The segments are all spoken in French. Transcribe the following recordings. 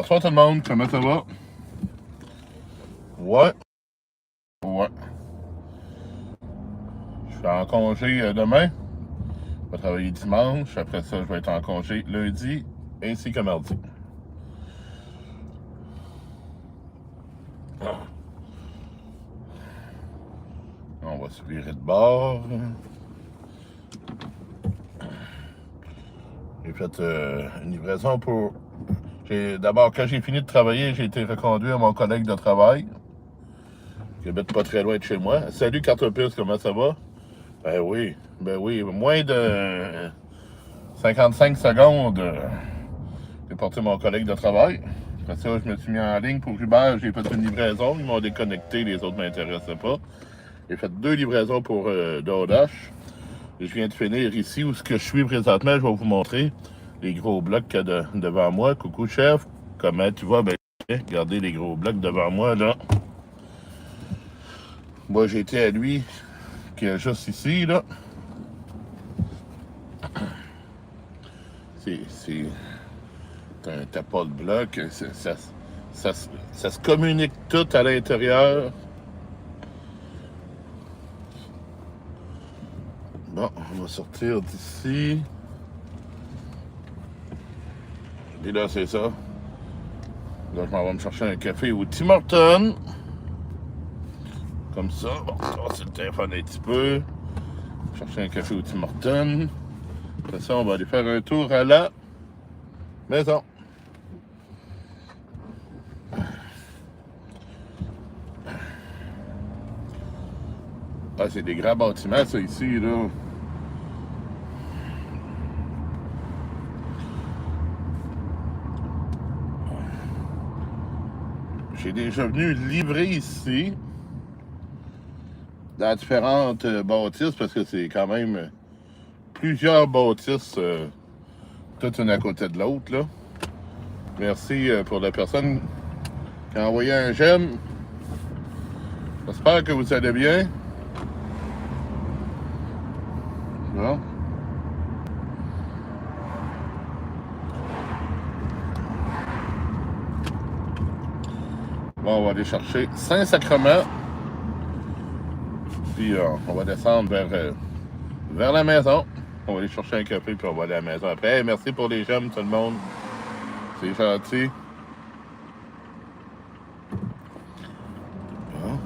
Bonsoir tout le monde, comment ça va? Ouais. Je suis en congé demain. Je vais travailler dimanche. Après ça, je vais être en congé lundi ainsi que mardi. On va se virer de bord. J'ai fait une livraison pour... D'abord, quand j'ai fini de travailler, j'ai été reconduit à mon collègue de travail, qui habite pas très loin de chez moi. Salut Cartopus, comment ça va? Ben oui, moins de 55 secondes, j'ai porté mon collègue de travail. Après ça, je me suis mis en ligne pour Uber, j'ai fait une livraison, ils m'ont déconnecté, les autres ne m'intéressaient pas. J'ai fait 2 livraisons pour DoorDash. Je viens de finir ici où ce que je suis présentement, je vais vous montrer les gros blocs qu'il y a devant moi. Coucou chef, comment tu vas? Ben, regardez les gros blocs devant moi là. Moi j'étais à lui, qui est juste ici là. C'est un tapas de bloc. Ça se communique tout à l'intérieur. Bon, on va sortir d'ici. Et là, c'est ça. Là, je m'en vais me chercher un café au Tim Hortons. Comme ça. Bon, c'est le téléphone un petit peu. Chercher un café au Tim Hortons. Après ça, on va aller faire un tour à la maison. Ah, c'est des grands bâtiments, ça, ici, là. J'ai déjà venu livrer ici dans différentes bâtisses parce que c'est quand même plusieurs bâtisses, toutes une à côté de l'autre, là. Merci pour la personne qui a envoyé un j'aime. J'espère que vous allez bien. Bon. Bon, on va aller chercher Saint-Sacrement. Puis on va descendre vers la maison. On va aller chercher un café puis on va aller à la maison après. Hey, merci pour les j'aime tout le monde. C'est gentil. Bon.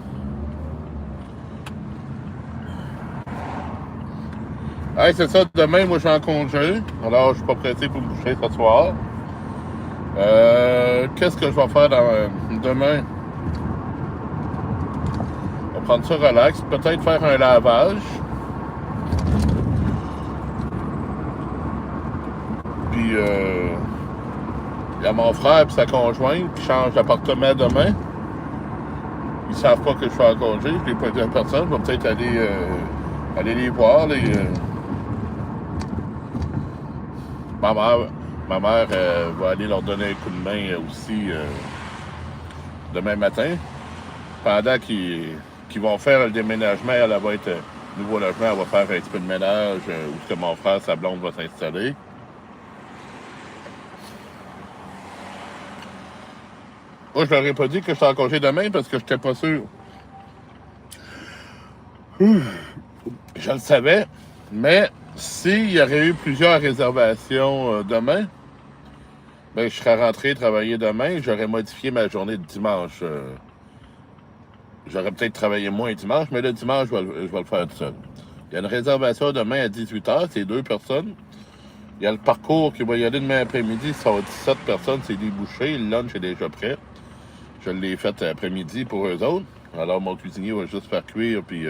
Hey, c'est ça, demain, moi je suis en congé. Alors je suis pas pressé pour me coucher ce soir. Qu'est-ce que je vais faire demain? On va prendre ça relax. Peut-être faire un lavage. Puis il y a mon frère et sa conjointe qui changent d'appartement demain. Ils savent pas que je suis en congé. Je l'ai pas dit à personne. Je vais peut-être aller les voir. Ma mère va aller leur donner un coup de main aussi demain matin. Pendant qu'ils vont faire le déménagement, elle va être nouveau logement, elle va faire un petit peu de ménage où que mon frère, sa blonde va s'installer. Moi, je leur ai pas dit que j'étais en congé demain parce que j'étais pas sûr. Je le savais, mais s'il y aurait eu plusieurs réservations demain, ben, je serais rentré travailler demain, j'aurais modifié ma journée de dimanche. J'aurais peut-être travaillé moins dimanche, mais le dimanche, je vais le faire tout seul. Il y a une réservation demain à 18h, c'est 2 personnes. Il y a le parcours qui va y aller demain après-midi, ça va 17 personnes, c'est débouché. Le lunch est déjà prêt. Je l'ai fait après-midi pour eux autres. Alors, mon cuisinier va juste faire cuire puis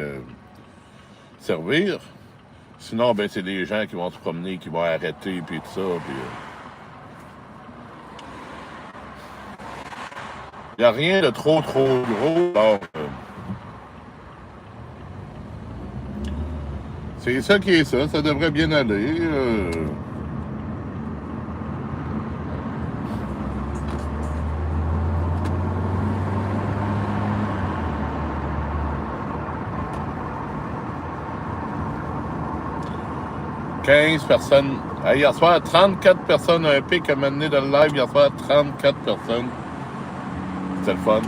servir. Sinon, ben, c'est des gens qui vont se promener, qui vont arrêter puis tout ça. Puis, il n'y a rien de trop gros. Alors, c'est ça qui est ça. Ça devrait bien aller. 15 personnes. Hey, hier soir, 34 personnes. Un pic à m'amener dans le live. Hier soir, 34 personnes. C'était le fun.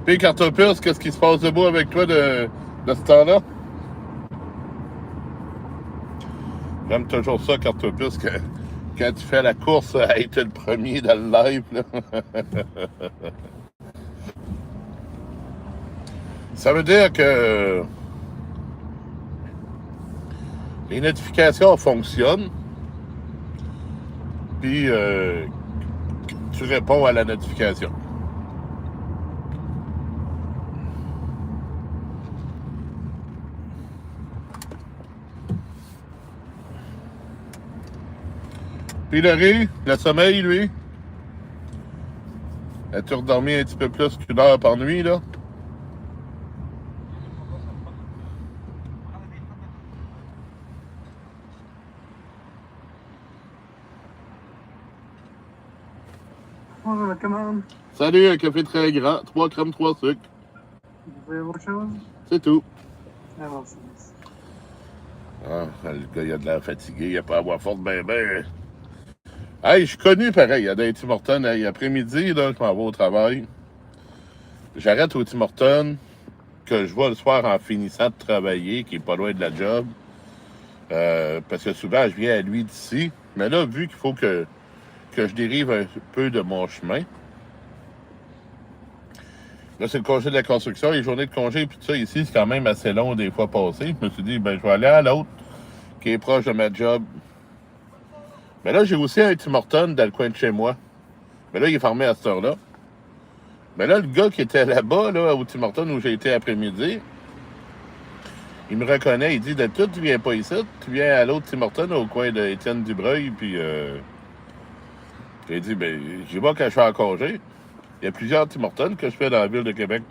Puis, Cartopus, qu'est-ce qui se passe de beau avec toi de ce temps-là? J'aime toujours ça, Cartopus, que quand tu fais la course à être le premier dans le live. Là. Ça veut dire que les notifications fonctionnent, puis tu réponds à la notification. Puis le sommeil, lui, as-tu redormi un petit peu plus qu'une heure par nuit, là? Bonjour, la commande. Salut, un café très grand, 3 crèmes, 3 sucres. Vous avez autre chose? C'est tout. Ah, merci. Ah, le gars, il a de l'air fatigué, il a pas à avoir forte ben. Hey, je suis connu pareil, à Tim Hortons, hey, après-midi, là, je m'en vais au travail. J'arrête au Tim Hortons, que je vois le soir en finissant de travailler, qui est pas loin de la job. Parce que souvent, je viens à lui d'ici. Mais là, vu qu'il faut que je dérive un peu de mon chemin, là, c'est le congé de la construction, les journées de congé, puis tout ça, ici, c'est quand même assez long des fois passées. Je me suis dit, ben, je vais aller à l'autre, qui est proche de ma job. Mais là, j'ai aussi un Tim Hortons dans le coin de chez moi. Mais là, il est fermé à cette heure-là. Mais là, le gars qui était là-bas, là, au Tim Hortons où j'ai été après-midi, il me reconnaît, il dit, de tout, tu viens pas ici, tu viens à l'autre Tim Hortons au coin de Étienne Dubreuil, puis j'ai dit, ben, j'y vais quand je suis en congé. Il y a plusieurs Tim Hortons que je fais dans la ville de Québec.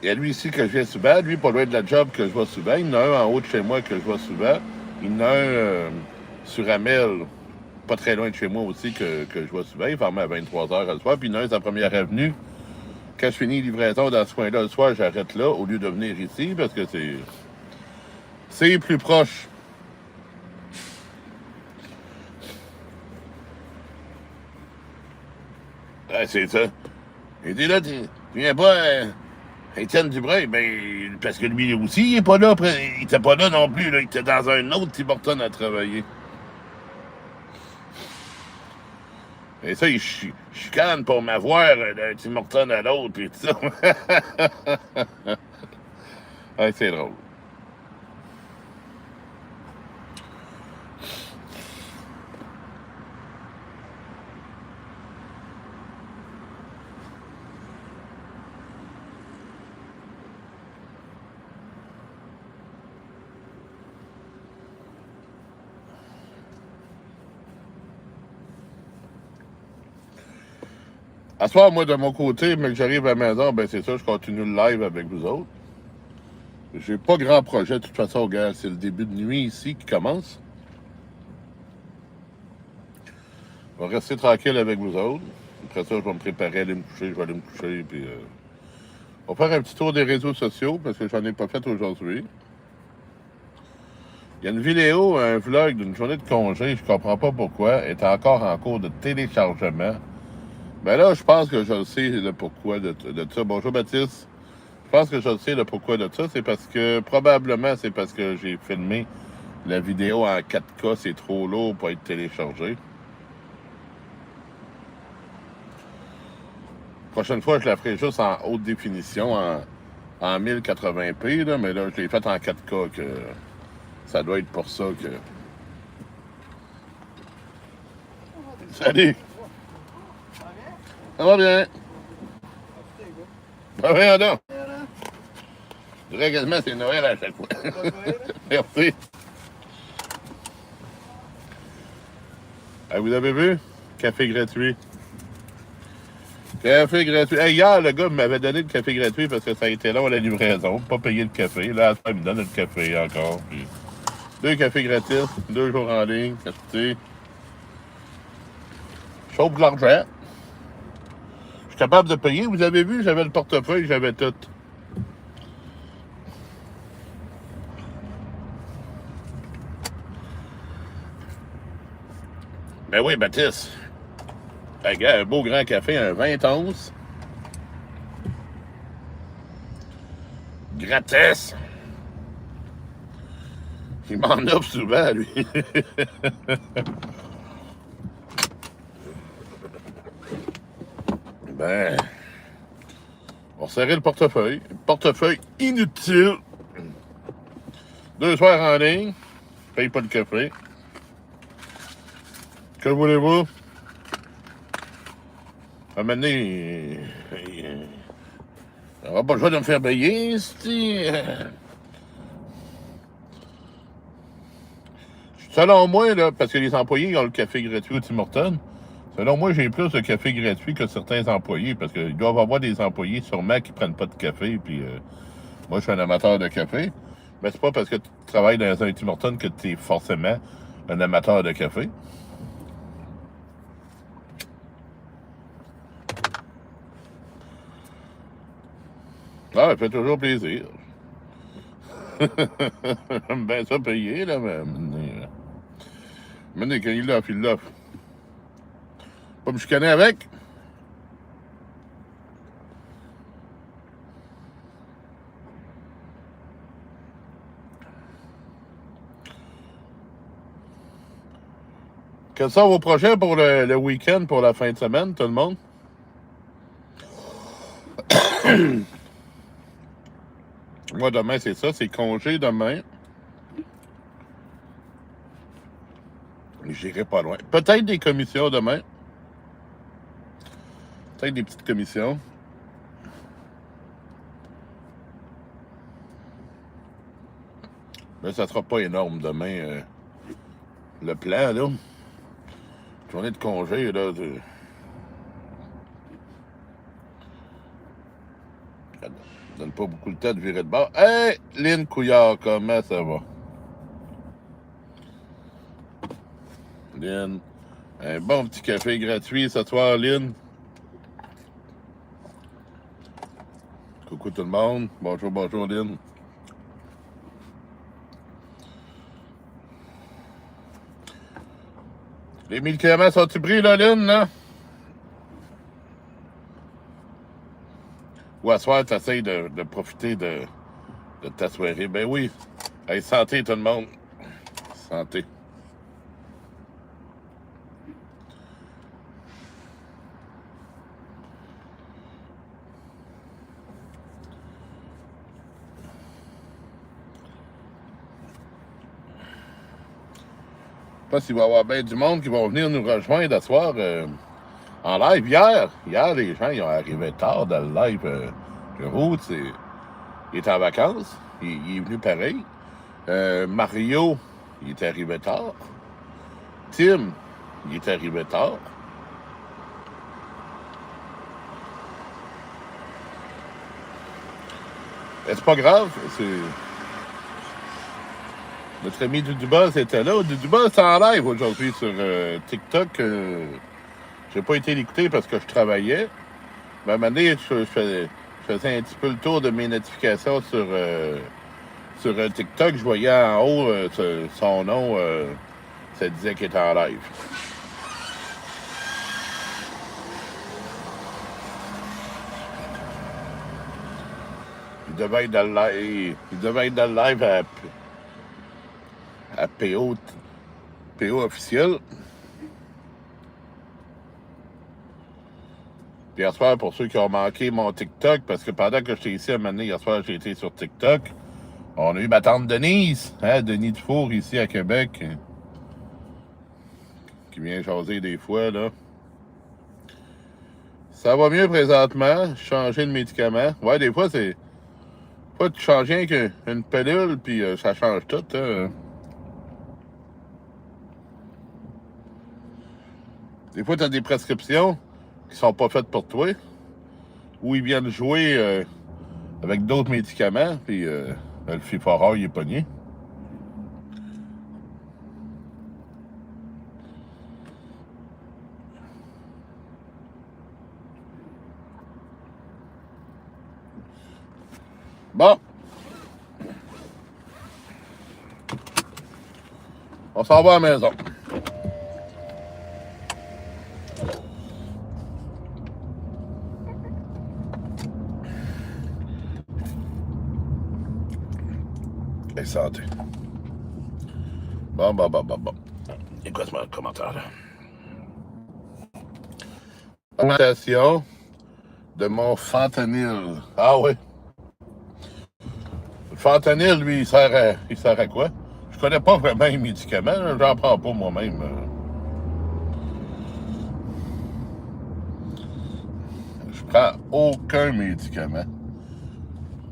Il y a lui ici que je viens souvent, lui pas loin de la job que je vois souvent. Il y en a un en haut de chez moi que je vois souvent. Il y en a un sur Amel, pas très loin de chez moi aussi, que je vois souvent. Il ferme à 23h le soir. Puis il y en a un sur la première avenue. Quand je finis livraison dans ce coin-là le soir, j'arrête là au lieu de venir ici parce que c'est plus proche. Ouais, c'est ça. Il dit là, tu viens pas, Étienne Dubreuil, ben, parce que lui aussi, il est pas là, il était pas là non plus, là, il était dans un autre Tim Hortons à travailler. Et ça, il chicane pour m'avoir d'un Tim Hortons à l'autre, puis tout ça. Ouais, c'est drôle. À ce soir, moi, de mon côté, mais que j'arrive à la maison, ben c'est ça, je continue le live avec vous autres. J'ai pas grand projet, de toute façon, gars, c'est le début de nuit ici qui commence. Je vais rester tranquille avec vous autres. Après ça, je vais me préparer à aller me coucher, je vais aller me coucher, puis on va faire un petit tour des réseaux sociaux, parce que j'en ai pas fait aujourd'hui. Il y a une vidéo, un vlog d'une journée de congé, je comprends pas pourquoi, est encore en cours de téléchargement. Ben là, je pense que je sais le pourquoi de ça. Bonjour Baptiste. Je pense que je sais le pourquoi de ça. C'est parce que, probablement, c'est parce que j'ai filmé la vidéo en 4K. C'est trop lourd pour être téléchargé. Prochaine fois, je la ferai juste en haute définition, en 1080p. Là, mais là, je l'ai faite en 4K. Que ça doit être pour ça que... Salut! Ça va bien? Ah oui, non. Je dirais quasiment c'est Noël à chaque fois. Merci. Ah, vous avez vu? Café gratuit. Café gratuit. Hey, hier, le gars m'avait donné le café gratuit parce que ça a été long à la livraison. Pas payer le café. Là, il me donne le café encore. Puis 2 cafés gratis, 2 jours en ligne, acheté. Chauffe de l'argent. suis capable de payer. Vous avez vu, j'avais le portefeuille, j'avais tout. Ben oui, Baptiste. Un beau grand café, un 20 onces. Gratis. Il m'en offre souvent, lui. Ben, on serrait le portefeuille. Portefeuille inutile. 2 soirs en ligne. Paye pas le café. Que voulez-vous? À un moment donné, on n'aura pas le choix de me faire payer, Selon moi, là, parce que les employés ont le café gratuit au Tim Hortons, selon moi, j'ai plus de café gratuit que certains employés, parce qu'ils doivent avoir des employés sûrement qui prennent pas de café, puis moi, je suis un amateur de café, mais c'est pas parce que tu travailles dans un Tim Hortons que tu es forcément un amateur de café. Ah, ça fait toujours plaisir. J'aime bien ça payer, là, mais quand il l'offre, il l'offre. Pas me chicaner avec. Quels sont vos projets pour le week-end, pour la fin de semaine, tout le monde? Moi, demain, c'est ça, c'est congé demain. J'irai pas loin. Peut-être des commissions demain. Peut-être des petites commissions. Mais ça sera pas énorme demain. Le plan, là. Journée de congé, là. Ça donne pas beaucoup le temps de virer de bord. Hey, Lynn Couillard, comment ça va? Lynn, un bon petit café gratuit ce soir, Lynn. Coucou tout le monde. Bonjour, bonjour, Lynn. Les médicaments sont-ils pris, là, Lynn, là? Ou à soir, t'essayes de profiter de ta soirée. Ben oui. Hey, santé, tout le monde. Santé. Je sais pas s'il va y avoir bien du monde qui va venir nous rejoindre à soir en live. Hier, les gens ils ont arrivé tard dans le live. Le route, il est en vacances. Il est venu pareil. Mario, il est arrivé tard. Tim, il est arrivé tard. Mais c'est pas grave. Notre ami Dudubas était là. Dudubas est en live aujourd'hui sur TikTok. J'ai pas été l'écouter parce que je travaillais. Mais à un moment donné, je faisais un petit peu le tour de mes notifications sur TikTok. Je voyais en haut son nom. Ça disait qu'il était en live. Il devait être dans le live. Il devait être dans le live à PO officiel. Puis hier soir, pour ceux qui ont manqué mon TikTok, parce que pendant que j'étais ici à un moment donné, hier soir, j'ai été sur TikTok. On a eu ma tante Denise, Denis Dufour, ici à Québec, qui vient jaser des fois, là. Ça va mieux présentement, changer de médicament. Ouais, des fois, c'est pas de changer rien qu'une pilule, puis ça change tout, hein. Des fois, t'as des prescriptions qui sont pas faites pour toi, ou ils viennent jouer avec d'autres médicaments, puis le Fiforor, il est pogné. Bon. On s'en va à la maison. Et santé. Bon. Et quoi ce commentaire là? Augmentation de mon fentanyl. Ah oui. Le fentanyl, lui, il sert à quoi? Je connais pas vraiment les médicaments, j'en prends pas moi-même. Je prends aucun médicament.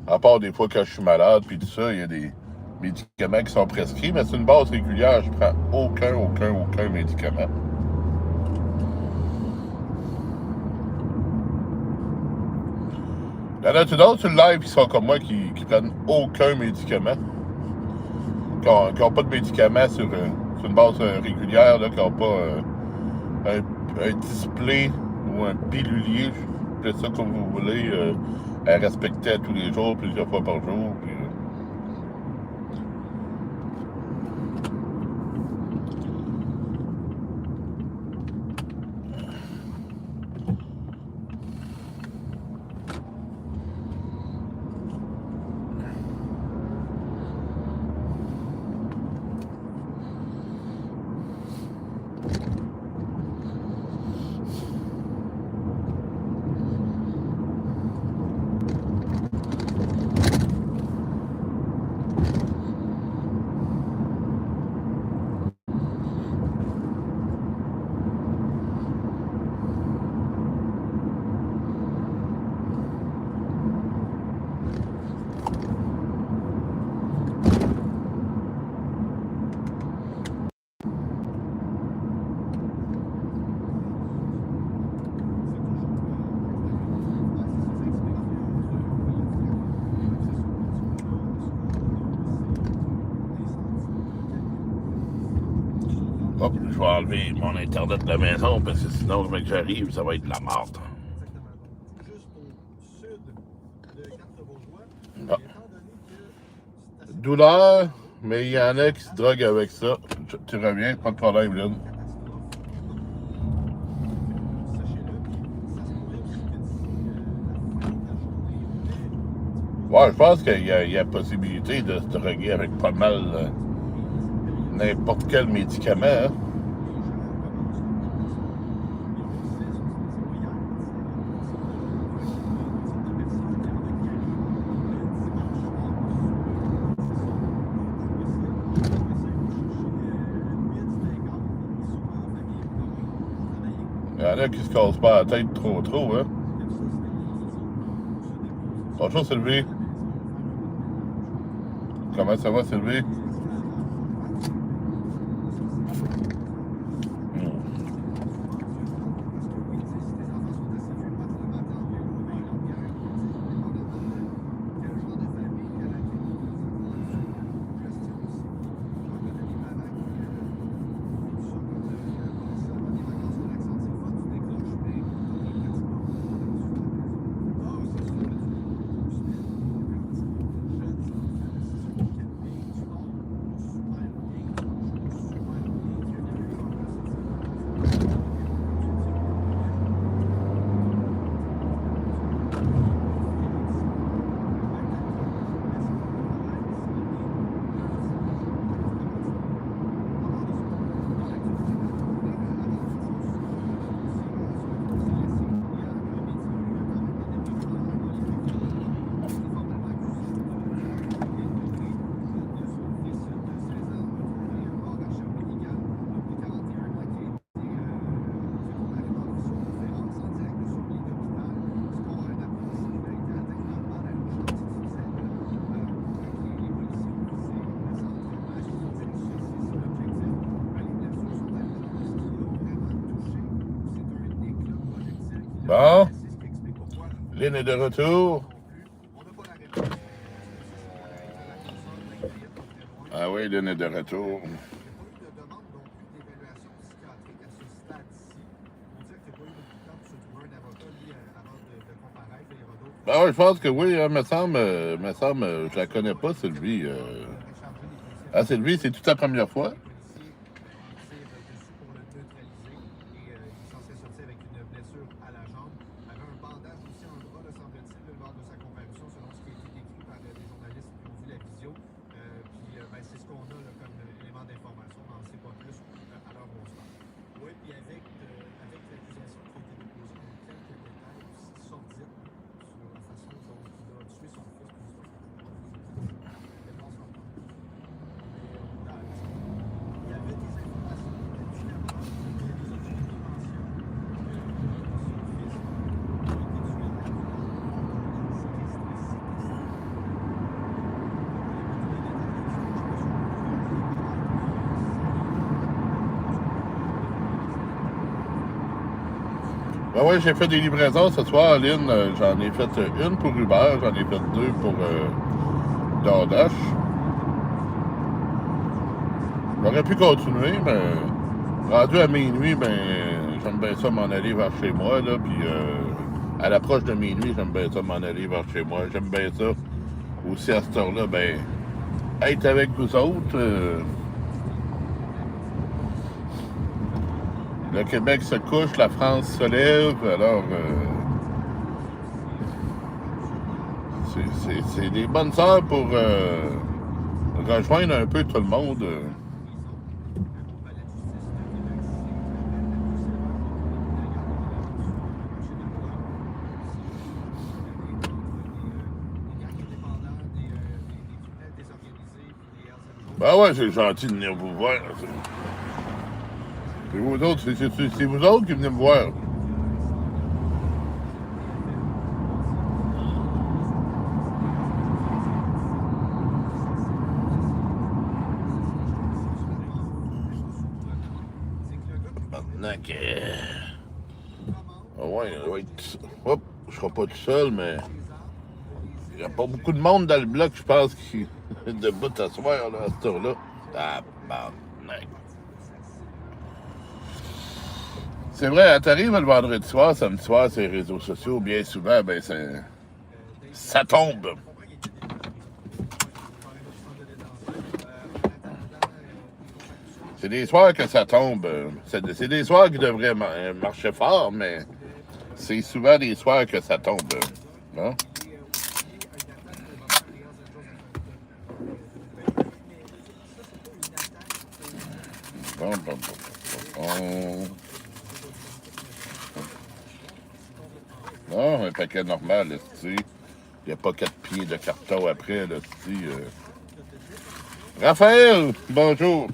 À part des fois quand je suis malade, puis tout ça, il y a des médicaments qui sont prescrits, mais c'est une base régulière, je prends aucun médicament. Il y en a-tu d'autres sur le live qui sont comme moi qui prennent aucun médicament? Qui n'ont pas de médicaments sur une base régulière, là, qui n'ont pas un display ou un pilulier, faites ça comme vous voulez, à respecter à tous les jours, plusieurs fois par jour. Puis, hop, je vais enlever mon internet de la maison parce que sinon, le mec que j'arrive, ça va être de la merde. Bon. Douleur, mais il y en a qui se droguent avec ça. Tu reviens, pas de problème, Lynn. Ouais, je pense qu'il y a possibilité de se droguer avec pas mal n'importe quel médicament. Hein? Il y en a qui se cassent pas la tête trop, hein? Bonjour Sylvie. Comment ça va Sylvie? Bon. Lynn est de retour. Ah oui, Lynn est de retour. Bon, Ah ouais, je pense que oui, hein, me semble, je la connais pas, Sylvie. Ah, Sylvie, c'est toute la première fois? Ben ouais, j'ai fait des livraisons ce soir, Aline. J'en ai fait une pour Uber, j'en ai fait deux pour DoorDash. J'aurais pu continuer, mais rendu à minuit, ben j'aime bien ça m'en aller vers chez moi, là, puis à l'approche de minuit, j'aime bien ça m'en aller vers chez moi. J'aime bien ça aussi à cette heure-là, ben être avec vous autres. Le Québec se couche, la France se lève, alors c'est des bonnes heures pour rejoindre un peu tout le monde. Ben ouais, c'est gentil de venir vous voir. C'est vous autres, c'est vous autres qui venez me voir. Maintenant que... Ah ouais, hop, je serai pas tout seul, mais... Il n'y a pas beaucoup de monde dans le bloc, je pense, qui est debout à soir, là, à cette heure-là. Ah, barnac. C'est vrai, t'arrives le vendredi soir, samedi soir, sur les réseaux sociaux, bien souvent, ben ça tombe. C'est des soirs que ça tombe. C'est des soirs qui devraient marcher fort, mais c'est souvent des soirs que ça tombe. Hein? Bon. Non, un paquet normal, là, tu sais. Il n'y a pas 4 pieds de carton après, là, tu sais. Raphaël, bonjour.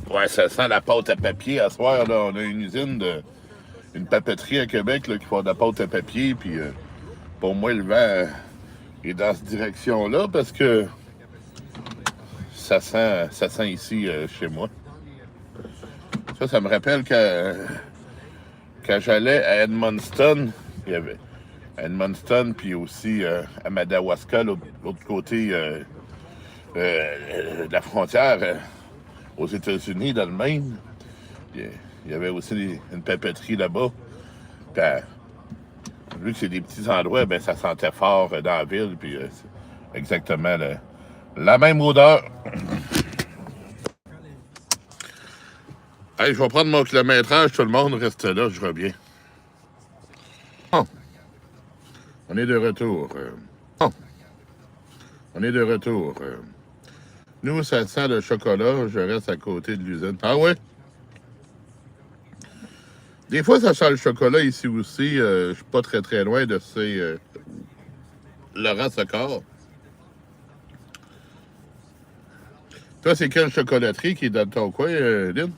Ouais, ça sent la pâte à papier. À soir, là, on a une usine, une papeterie à Québec là, qui font de la pâte à papier. Puis pour moi, le vent est dans cette direction-là parce que ça sent ici chez moi. Ça me rappelle quand j'allais à Edmundston, il y avait Edmundston, puis aussi à Madawaska, l'autre côté de la frontière aux États-Unis, dans le Maine. Il y avait aussi une papeterie là-bas. Puis, vu que c'est des petits endroits, ben ça sentait fort dans la ville. Puis c'est exactement la même odeur. Hey, je vais prendre mon kilométrage, tout le monde reste là, je reviens. Oh. On est de retour. Oh. On est de retour. Nous, ça sent le chocolat, je reste à côté de l'usine. Ah ouais? Des fois, ça sent le chocolat ici aussi. Je suis pas très loin de ces Laurent Secor. Toi, c'est quelle chocolaterie qui est dans ton coin, Lynn?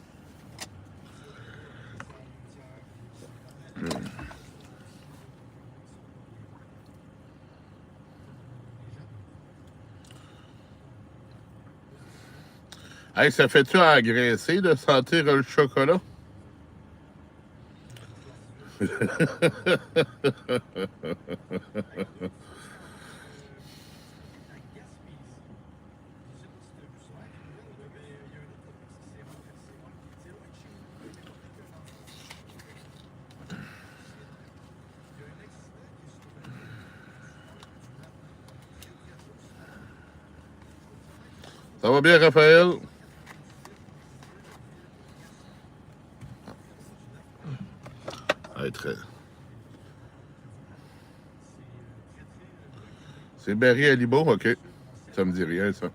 Hey, ça fait-tu engraisser de sentir le chocolat? Ça va bien, Raphaël? Hey, très... C'est Barry Alibo? OK. Ça me dit rien, ça.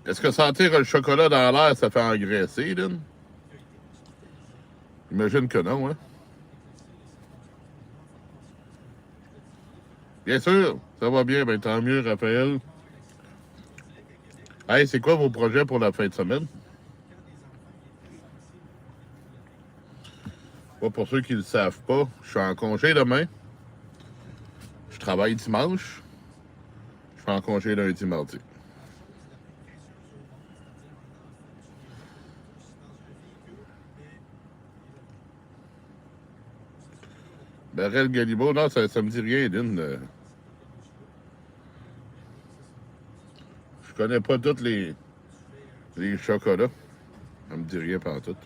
Est-ce que sentir le chocolat dans l'air, ça fait engraisser, Lynn? J'imagine que non, hein? Bien sûr, ça va bien, ben tant mieux, Raphaël. Hey, c'est quoi vos projets pour la fin de semaine? Moi, pour ceux qui ne le savent pas, je suis en congé demain. Je travaille dimanche. Je suis en congé lundi, mardi. Barrel Galibo, non, ça me dit rien, Lynn. Je connais pas tous les chocolats. Ça me dit rien pantoute.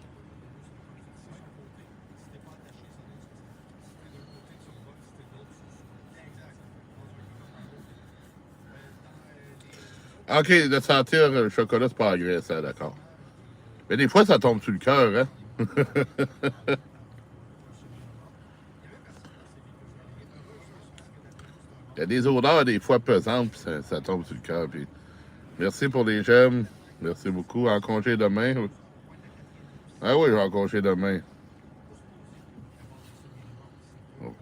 OK, de sentir le chocolat, c'est pas agressant, d'accord. Mais des fois, ça tombe sur le cœur, hein? Il y a des odeurs, des fois, pesantes, puis ça tombe sur le cœur. Puis... Merci pour les j'aime. Merci beaucoup. En congé demain. Ah oui, j'ai en congé demain. Oh.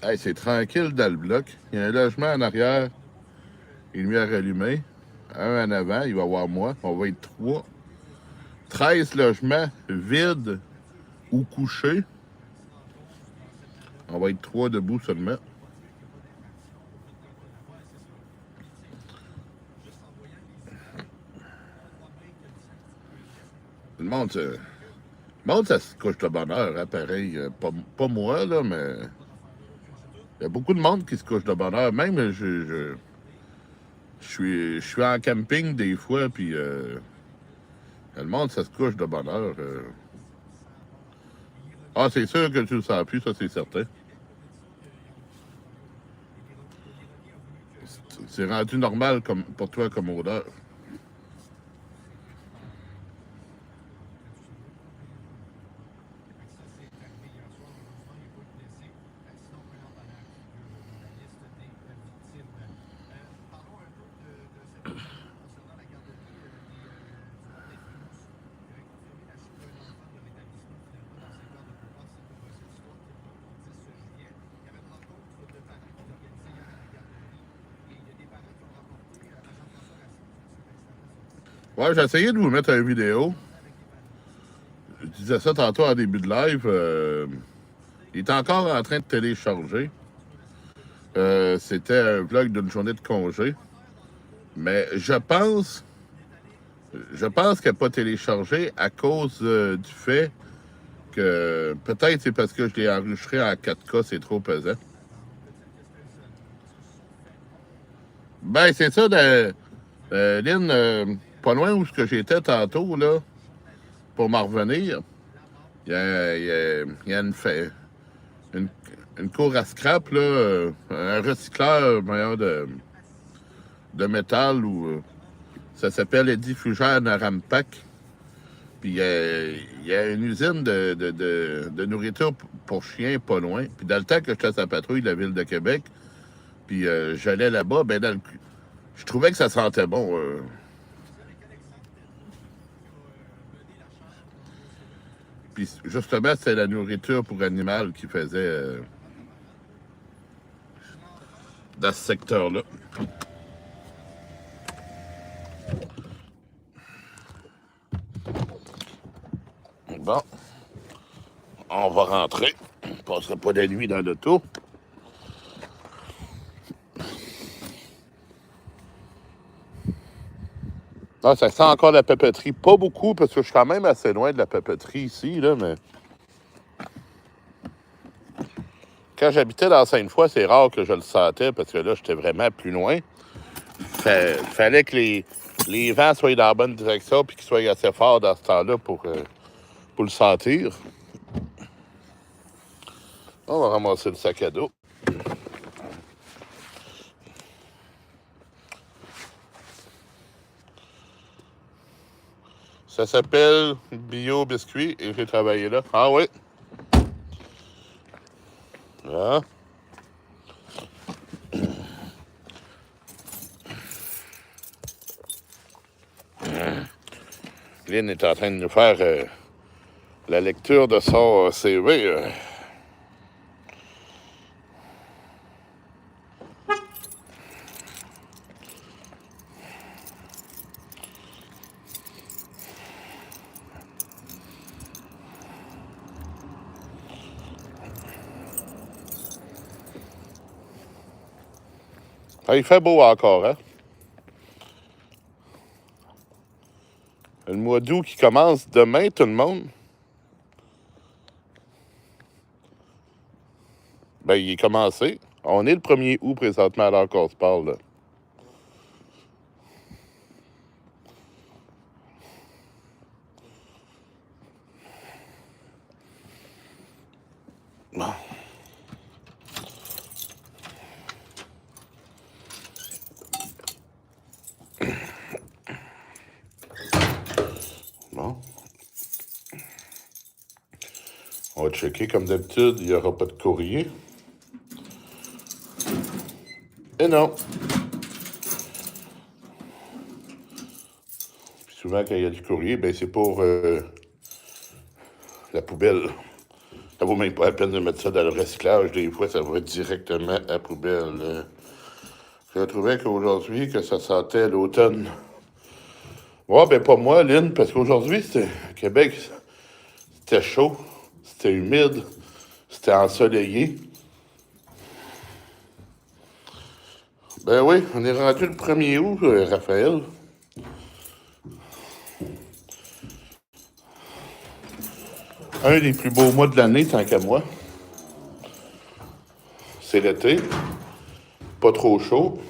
Hey, c'est tranquille dans le bloc. Il y a un logement en arrière. Il lui a rallumé. Un en avant, il va y avoir moi. On va être 3. 13 logements vides ou couchés. On va être 3 debout seulement. Le monde, ça se couche de bonne heure, hein, pareil. Pas moi, là, mais il y a beaucoup de monde qui se couche de bonne heure. Même, je suis en camping des fois, puis le monde, ça se couche de bonne heure. Ah, c'est sûr que tu le sens plus, ça, c'est certain. C'est rendu normal comme, pour toi comme odeur. Ouais, j'ai essayé de vous mettre une vidéo. Je disais ça tantôt en début de live. Il est encore en train de télécharger. C'était un vlog d'une journée de congé. Mais je pense qu'il n'a pas téléchargé à cause du fait que peut-être c'est parce que je l'ai enregistré en 4K, c'est trop pesant. Ben, c'est ça, Lynn, pas loin où j'étais tantôt, là, pour m'en revenir, il y a une cour à scrap, là, un recycleur meilleur de métal, ou ça s'appelle Eddie Fougère Narampac. Puis il y a une usine de nourriture pour chiens pas loin. Puis dans le temps que j'étais à sa patrouille de la ville de Québec, puis j'allais là-bas, ben je trouvais que ça sentait bon. Puis justement, c'était la nourriture pour animal qui faisait dans ce secteur-là. Bon, on va rentrer. On ne passera pas la nuit dans l'auto. Ah, ça sent encore la papeterie. Pas beaucoup, parce que je suis quand même assez loin de la papeterie ici, là, mais... Quand j'habitais dans Sainte-Foy, c'est rare que je le sentais, parce que là, j'étais vraiment plus loin. Fallait que les vents soient dans la bonne direction, puis qu'ils soient assez forts dans ce temps-là pour le sentir. On va ramasser le sac à dos. Ça s'appelle Bio Biscuit et j'ai travaillé là. Ah oui. Ah. Lynn est en train de nous faire la lecture de son CV. Ah, il fait beau encore, hein? Le mois d'août qui commence demain, tout le monde. Ben, il est commencé. On est le 1er août présentement alors qu'on se parle, là. Bon. Bon. On va checker comme d'habitude, il n'y aura pas de courrier. Et non. Puis souvent, quand il y a du courrier, ben c'est pour la poubelle. Ça vaut même pas la peine de mettre ça dans le recyclage. Des fois, ça va directement à la poubelle. Je trouvais qu'aujourd'hui, que ça sentait l'automne. Ouais, ben pas moi, Lynn, parce qu'aujourd'hui, à Québec, c'était chaud, c'était humide, c'était ensoleillé. Ben oui, on est rendu le 1er août, Raphaël. Un des plus beaux mois de l'année, tant qu'à moi. C'est l'été. Pas trop chaud.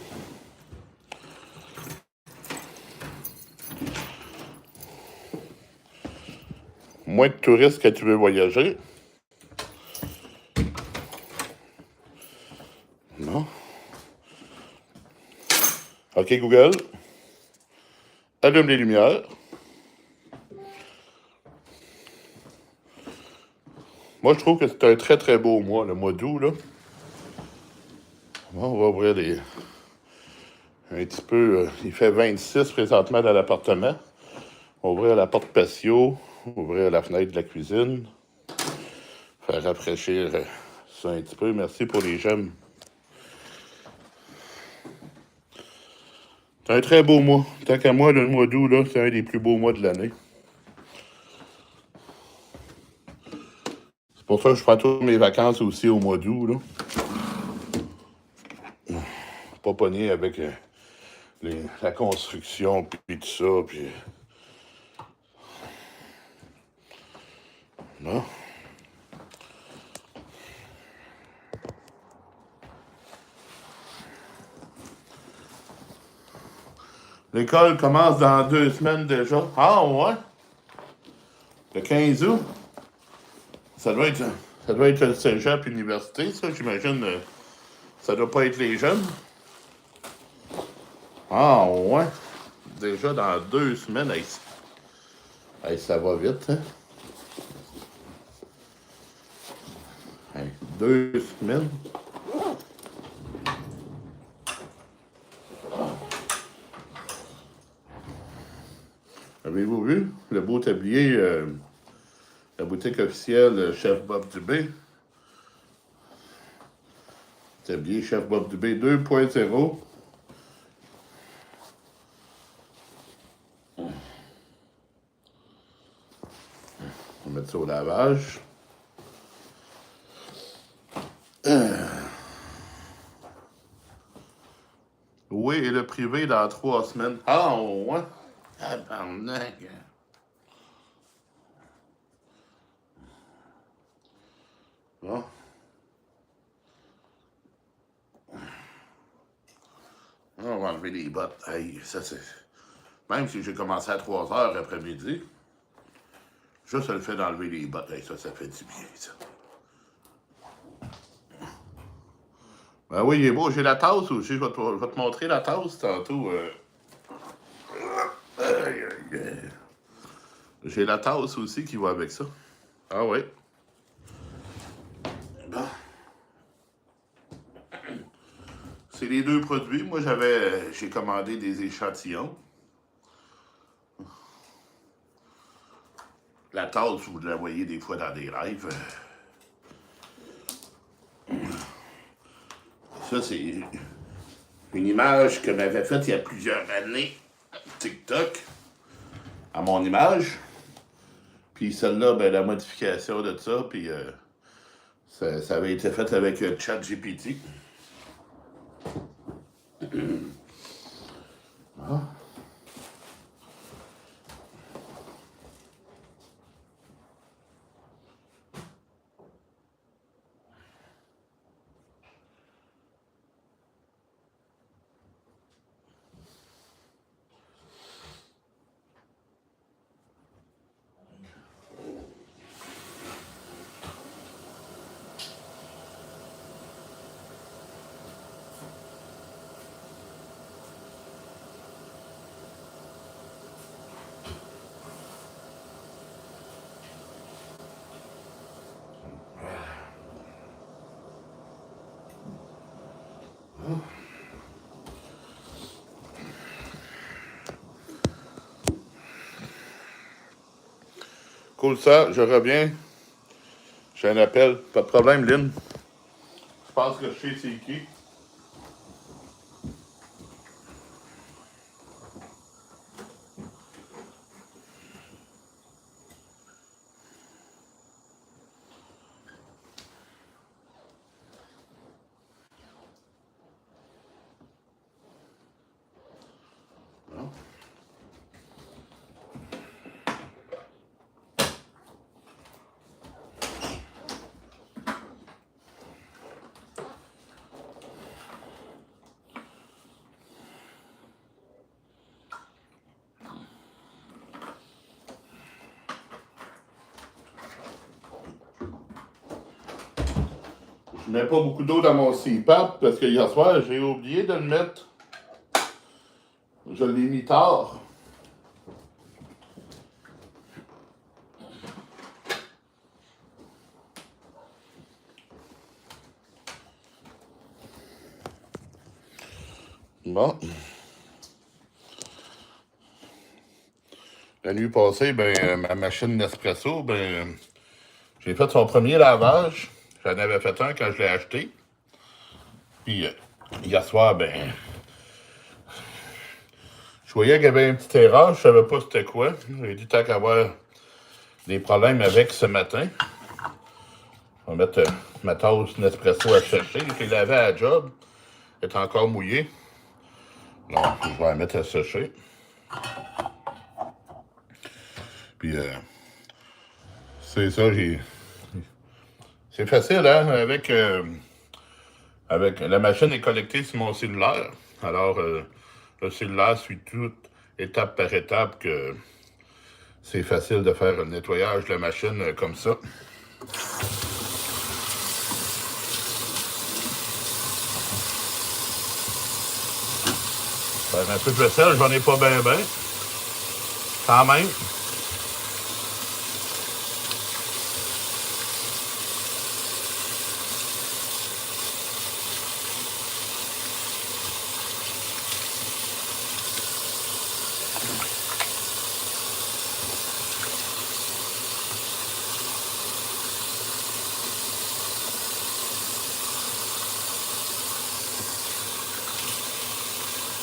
Moins de touristes quand tu veux voyager. Non. OK, Google. Allume les lumières. Moi, je trouve que c'est un très, très beau mois, le mois d'août, là. Bon, on va ouvrir les... Un petit peu... il fait 26 présentement dans l'appartement. On va ouvrir la porte patio. Ouvrir la fenêtre de la cuisine. Faire rafraîchir ça un petit peu. Merci pour les j'aime. C'est un très beau mois. Tant qu'à moi, le mois d'août, là, c'est un des plus beaux mois de l'année. C'est pour ça que je prends toutes mes vacances aussi au mois d'août, là. Pas pogné avec la construction, puis tout ça, puis... Non. L'école commence dans 2 semaines déjà. Ah, ouais? Le 15 août? Ça doit être le cégep et l'université, ça, j'imagine. Ça doit pas être les jeunes. Ah, ouais? Déjà dans 2 semaines. Hey, ça va vite, hein? Hey, 2 semaines. Avez-vous vu le beau tablier La boutique officielle Chef Bob Dubé. C'est bien Chef Bob Dubé 2.0. On va mettre ça au lavage. Oui, et le privé dans 3 semaines. Ah, ouais. Tabarnak. Bon. On va enlever les bottes. Hey, ça c'est. Même si j'ai commencé à 3 heures après-midi, juste le fait d'enlever les bottes, hey, ça fait du bien, ça. Ben oui, il est beau. J'ai la tasse aussi. Je vais te montrer la tasse tantôt. J'ai la tasse aussi qui va avec ça. Ah oui. Bon. C'est les 2 produits. Moi, j'ai commandé des échantillons. La tasse, vous la voyez des fois dans des lives. Ça, c'est une image que m'avait faite il y a plusieurs années. TikTok. À mon image. Puis celle-là, ben, la modification de ça, puis ça avait été fait avec ChatGPT. Ah. Cool ça, je reviens. J'ai un appel. Pas de problème, Lynn. Je pense que je sais c'est qui. Non? Je mets pas beaucoup d'eau dans mon CPAP parce que hier soir, j'ai oublié de le mettre. Je l'ai mis tard. Bon. La nuit passée, ma machine Nespresso, j'ai fait son premier lavage. J'en avais fait un quand je l'ai acheté. Puis hier soir, je voyais qu'il y avait une petite erreur, je savais pas c'était quoi. J'ai dit tant qu'avoir des problèmes avec ce matin. On va mettre ma tasse Nespresso à sécher. Je l'ai lavé à la job. Elle est encore mouillée. Donc, je vais la mettre à sécher. Puis, c'est ça, c'est facile, hein? Avec la machine est connectée sur mon cellulaire. Alors, le cellulaire suit tout étape par étape que c'est facile de faire le nettoyage de la machine comme ça. Un peu de vaisselle, j'en ai pas bien. Quand même.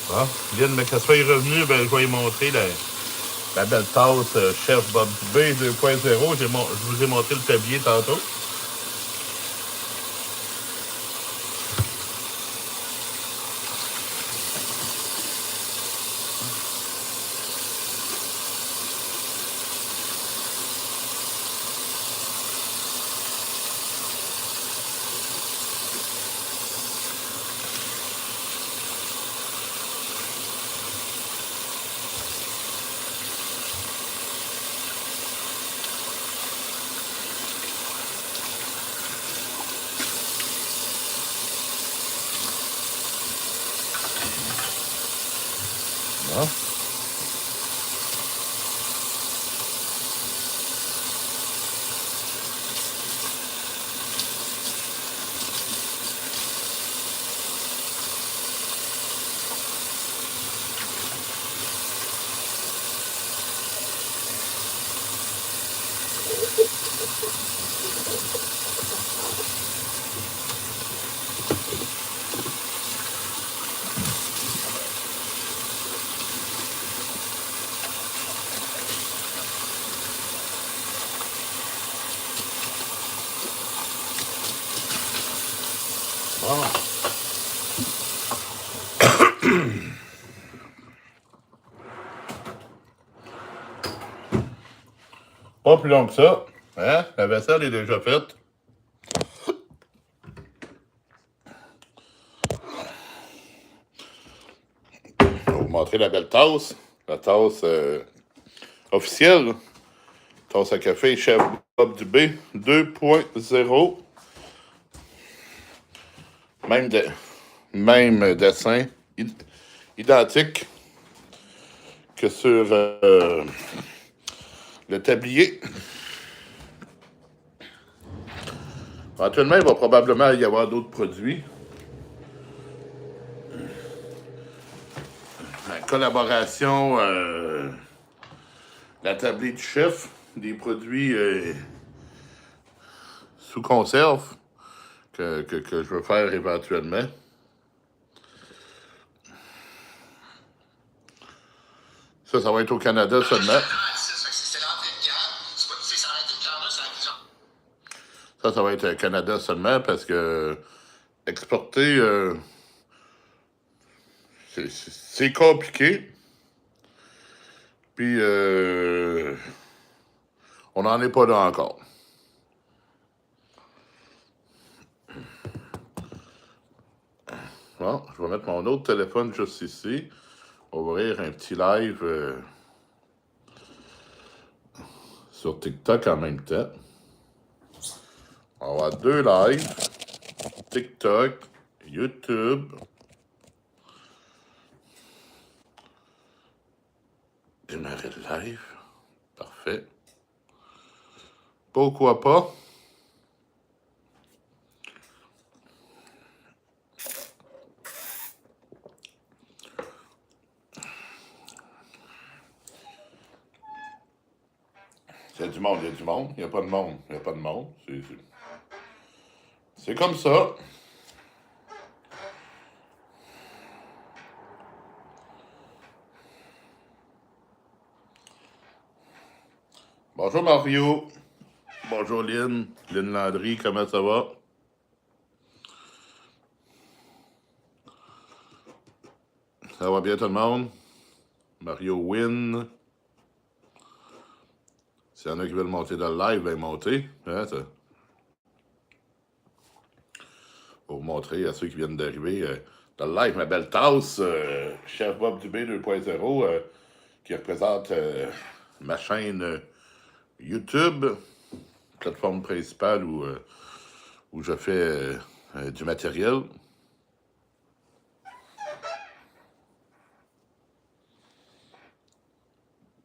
Bon, Lynn, mais qu'elle soit revenue, ben, je vais lui montrer la belle tasse Chef Bob Dubé 2.0. Je vous ai montré le tablier tantôt. Bon. Bon. Pas plus long que ça. Hein? La vaisselle est déjà faite. Je vais vous montrer la belle tasse. La tasse officielle. Tasse à café Chef Bob Dubé 2.0. Même dessin. Identique que sur le tablier. Éventuellement, il va probablement y avoir d'autres produits. La collaboration, la tablée du chef, des produits sous conserve que je veux faire éventuellement. Ça va être au Canada seulement. Ça va être au Canada seulement parce que exporter, c'est compliqué. Puis, on n'en est pas là encore. Bon, je vais mettre mon autre téléphone juste ici. On va ouvrir un petit live sur TikTok en même temps. On va avoir 2 lives. TikTok, YouTube. Démarrer le live. Parfait. Pourquoi pas? Il y a du monde, il y a du monde. Il n'y a pas de monde. Il n'y a pas de monde. C'est comme ça. Bonjour Mario. Bonjour Lynn. Lynn Landry, comment ça va? Ça va bien tout le monde? Mario Win. S'il y en a qui veulent monter dans le live, ben monter. Hein, ça. Pour vous montrer à ceux qui viennent d'arriver dans le live, ma belle tasse, Chef Bob Dubé 2.0, qui représente ma chaîne YouTube, plateforme principale où je fais du matériel.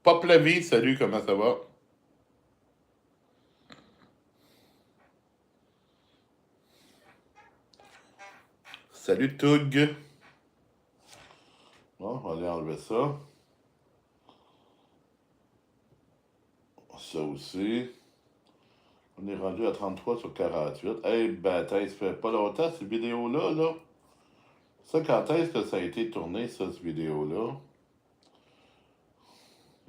Pop la vie, salut, comment ça va? Salut Toug. Bon, on va aller enlever ça. Ça aussi. On est rendu à 33 sur 48. Hey, bâtard, ça fait pas longtemps, cette vidéo-là, là. Ça, quand est-ce que ça a été tourné, ça, cette vidéo-là?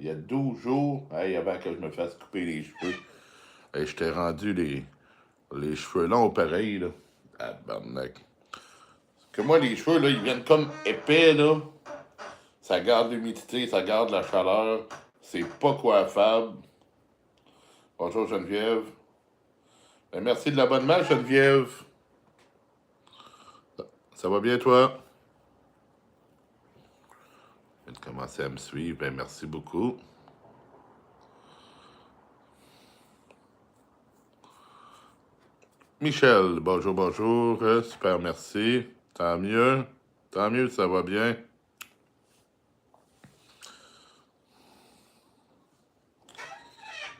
Il y a 12 jours, hey, avant que je me fasse couper les cheveux. Hey, je t'ai rendu les cheveux longs pareil, là. Ah, barnac. Que moi, les cheveux, là, ils viennent comme épais, là. Ça garde l'humidité, ça garde la chaleur. C'est pas coiffable. Bonjour, Geneviève. Ben, merci de l'abonnement, Geneviève. Ça va bien, toi? Je viens de commencer à me suivre. Ben, merci beaucoup. Michel, bonjour, bonjour. Super, merci. Tant mieux. Tant mieux, ça va bien.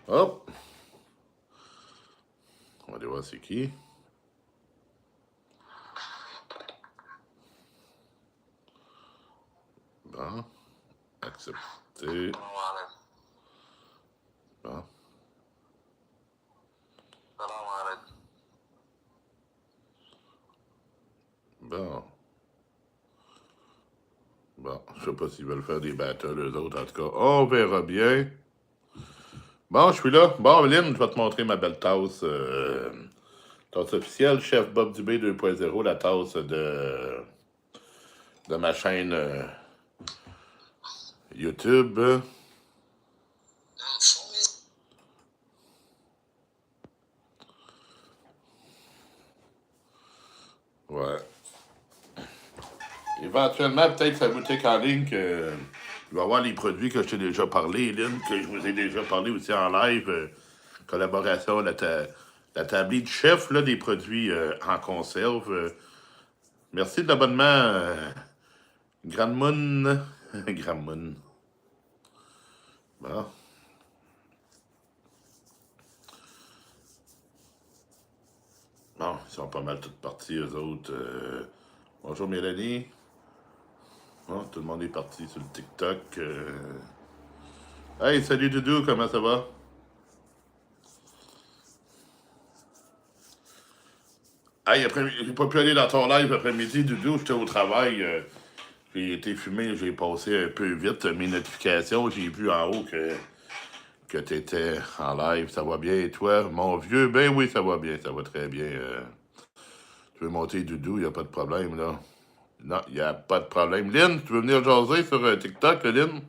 Hop. On va aller voir c'est qui. Bon. Accepter. Bon. Bon. Bon, je sais pas s'ils veulent faire des battles, eux autres, en tout cas. On verra bien. Bon, je suis là. Bon, Lynn, je vais te montrer ma belle tasse. Tasse officielle, Chef Bob Dubé 2.0, la tasse de ma chaîne YouTube. Ouais. Éventuellement, peut-être sa boutique en ligne que il va y avoir les produits que je t'ai déjà parlé, Lynn, que je vous ai déjà parlé aussi en live. Collaboration, la tablée de chef, là, des produits en conserve. Merci de l'abonnement, Grand Moon. Grand Moon. Bon. Bon, ils sont pas mal toutes partis, eux autres. Bonjour Mélanie. Bon, tout le monde est parti sur le TikTok. Hey, salut Doudou, comment ça va? Hey, j'ai pas pu aller dans ton live après-midi, Doudou, j'étais au travail. J'ai été fumé, j'ai passé un peu vite mes notifications. J'ai vu en haut que tu étais en live. Ça va bien, et toi, mon vieux? Ben oui, ça va bien, ça va très bien. Tu veux monter Doudou, il n'y a pas de problème, là. Non, il n'y a pas de problème. Lynn, tu veux venir jaser sur TikTok, Lynn?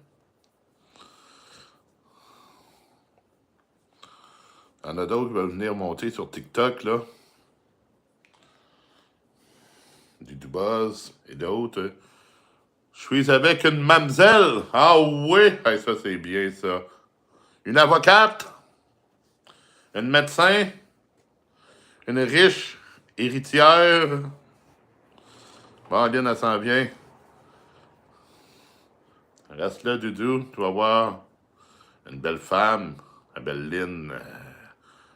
Il y en a d'autres qui veulent venir monter sur TikTok, là. Du Buzz et d'autres. Je suis avec une mamzelle. Ah oui! Hey, ça, c'est bien, ça. Une avocate, une médecin, une riche héritière. Bon, Lynn, elle s'en vient. Reste là, Doudou. Tu vas voir. Une belle femme. La belle Lynn.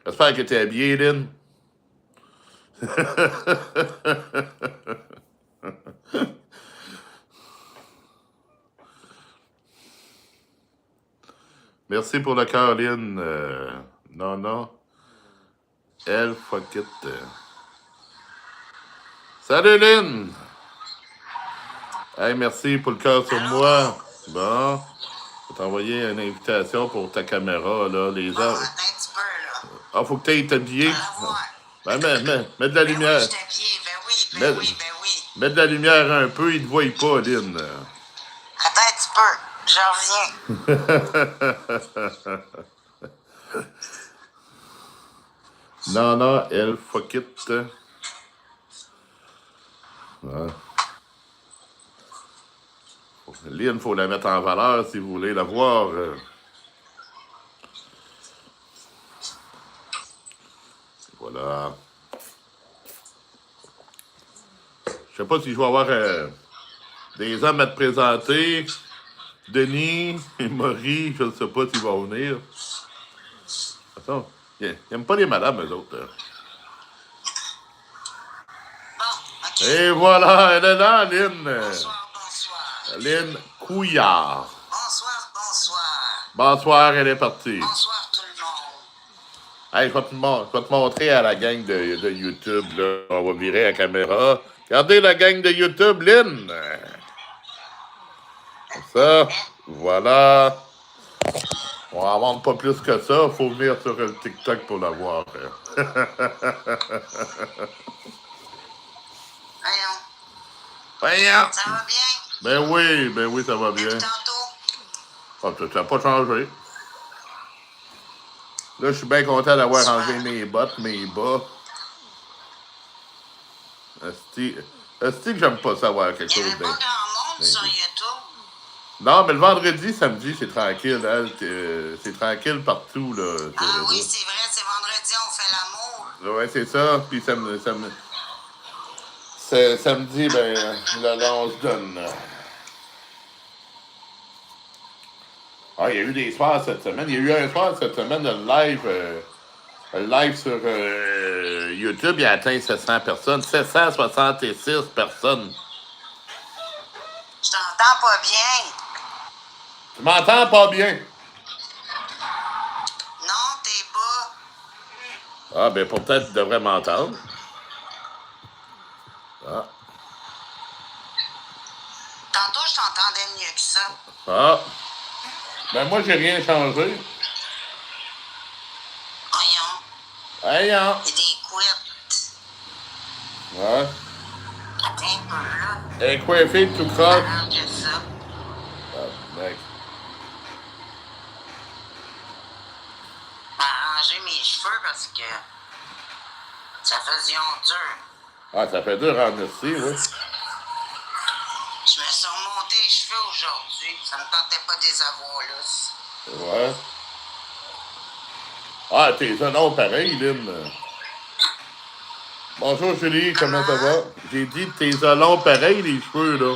J'espère que tu es habillée, Lynn. Merci pour le cœur, Lynn. Non, non. Elle, fuck it. Salut, Lynn! Hey, merci pour le cœur sur moi. Bon. Je vais t'envoyer une invitation pour ta caméra, là. Les heures. Attends un petit peu, là. Ah, faut que tu ailles t'habiller. Ben, Ben, mets de la lumière. Oui, je t'habille. Ben oui. Mets de la lumière un peu, il te voit pas, Lynn. Attends un petit peu. Je reviens. Non, non, elle, fuck it. Ouais. Lynn, il faut la mettre en valeur si vous voulez la voir. Voilà. Je sais pas si je vais avoir des hommes à te présenter. Denis et Maurice, je ne sais pas s'ils vont venir. De toute façon, ils n'aiment pas les madames, eux autres. Bon, OK. Et voilà, elle est là, Lynn. Bonsoir. Lynn Couillard. Bonsoir. Bonsoir, elle est partie. Bonsoir tout le monde. Hey, je vais te montrer à la gang de YouTube, là. On va virer la caméra. Regardez la gang de YouTube, Lynn. Ça, voilà. On n'en vend pas plus que ça. Il faut venir sur le TikTok pour la voir. Voyons. Voyons. Ça va bien? Ben oui, ça va bien. Depuis tantôt? Ah, ça n'a pas changé. Là, je suis bien content d'avoir enlevé mes bottes, mes bas. Esti que j'aime pas savoir quelque Il n'y chose avait pas grand monde sur YouTube. Non, mais le vendredi, samedi, c'est tranquille. Hein? C'est tranquille partout, là. Ah oui, c'est vrai, c'est vendredi, on fait l'amour. Ouais, c'est ça. Puis samedi, ben, là, on se donne. Ah, il y a eu des soirs cette semaine. Il y a eu un soir cette semaine, un live sur YouTube. Il a atteint 700 personnes. 766 personnes. Je t'entends pas bien. Tu m'entends pas bien? Non, t'es bas. Ah, ben, peut-être tu devrais m'entendre. Ah. Tantôt, je t'entendais mieux que ça. Ah. Ben, moi, j'ai rien changé. Voyons. Voyons. Il y a des couettes. Ouais. Attends un peu, là. Elle est coiffée tout croche. Arrange ça. Ah, mec. Arranger mes cheveux parce que ça faisait dur. Ah, ça fait dur en ici, oui. Je me suis remonté les cheveux aujourd'hui. Ça me tentait pas de les avoir là. Ouais. Ah, t'es un nom pareil, Lynn. Bonjour, Julie, comment ça va? J'ai dit, t'es un long pareil, les cheveux, là.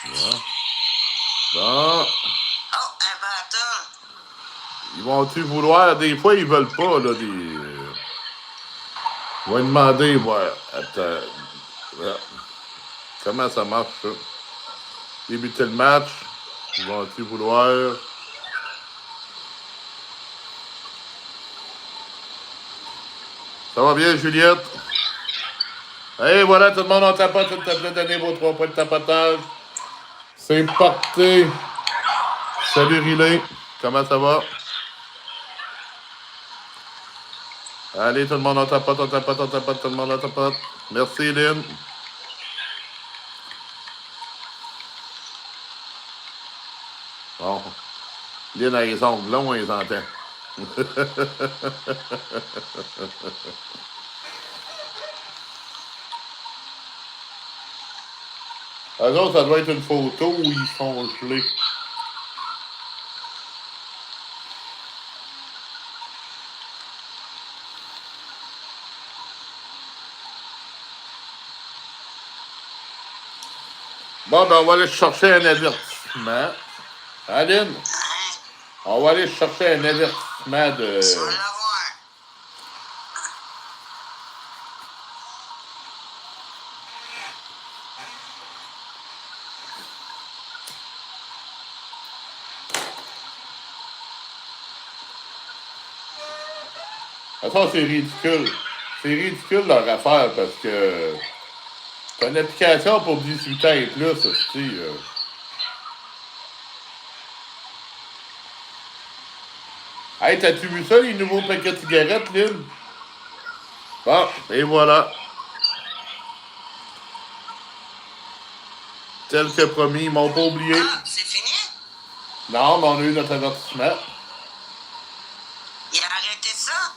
Ouais. Bon. Oh, un bâton. Ils vont-tu vouloir? Des fois, ils veulent pas, là, des... Je vais demander, ouais. Attends. Ouais. Comment ça marche, ça? Débuter le match. Ils vont-tu vouloir? Ça va bien, Juliette? Et voilà, tout le monde en tapote, s'il te plaît, donnez vos 3 points de tapotage. C'est parti. Salut, Riley. Comment ça va? Allez, tout le monde en tapote, tout le monde en tapote. Merci, Lynn. Bon. Lynn a les ongles longs, ils entendent. Eux autres, ça doit être une photo où ils sont gelés. Bon, ben, on va aller chercher un avertissement. Aline, Hein? on va aller chercher un avertissement de... Tu vas l'avoir. De toute façon, c'est ridicule. C'est ridicule leur affaire parce que c'est une application pour 18 ans et plus, aussi. Hey, t'as-tu vu ça, les nouveaux paquets de cigarettes, Lynn? Bon, et voilà. Tel que promis, ils m'ont pas oublié. Ah, c'est fini? Non, mais on a eu notre avertissement. Il a arrêté ça?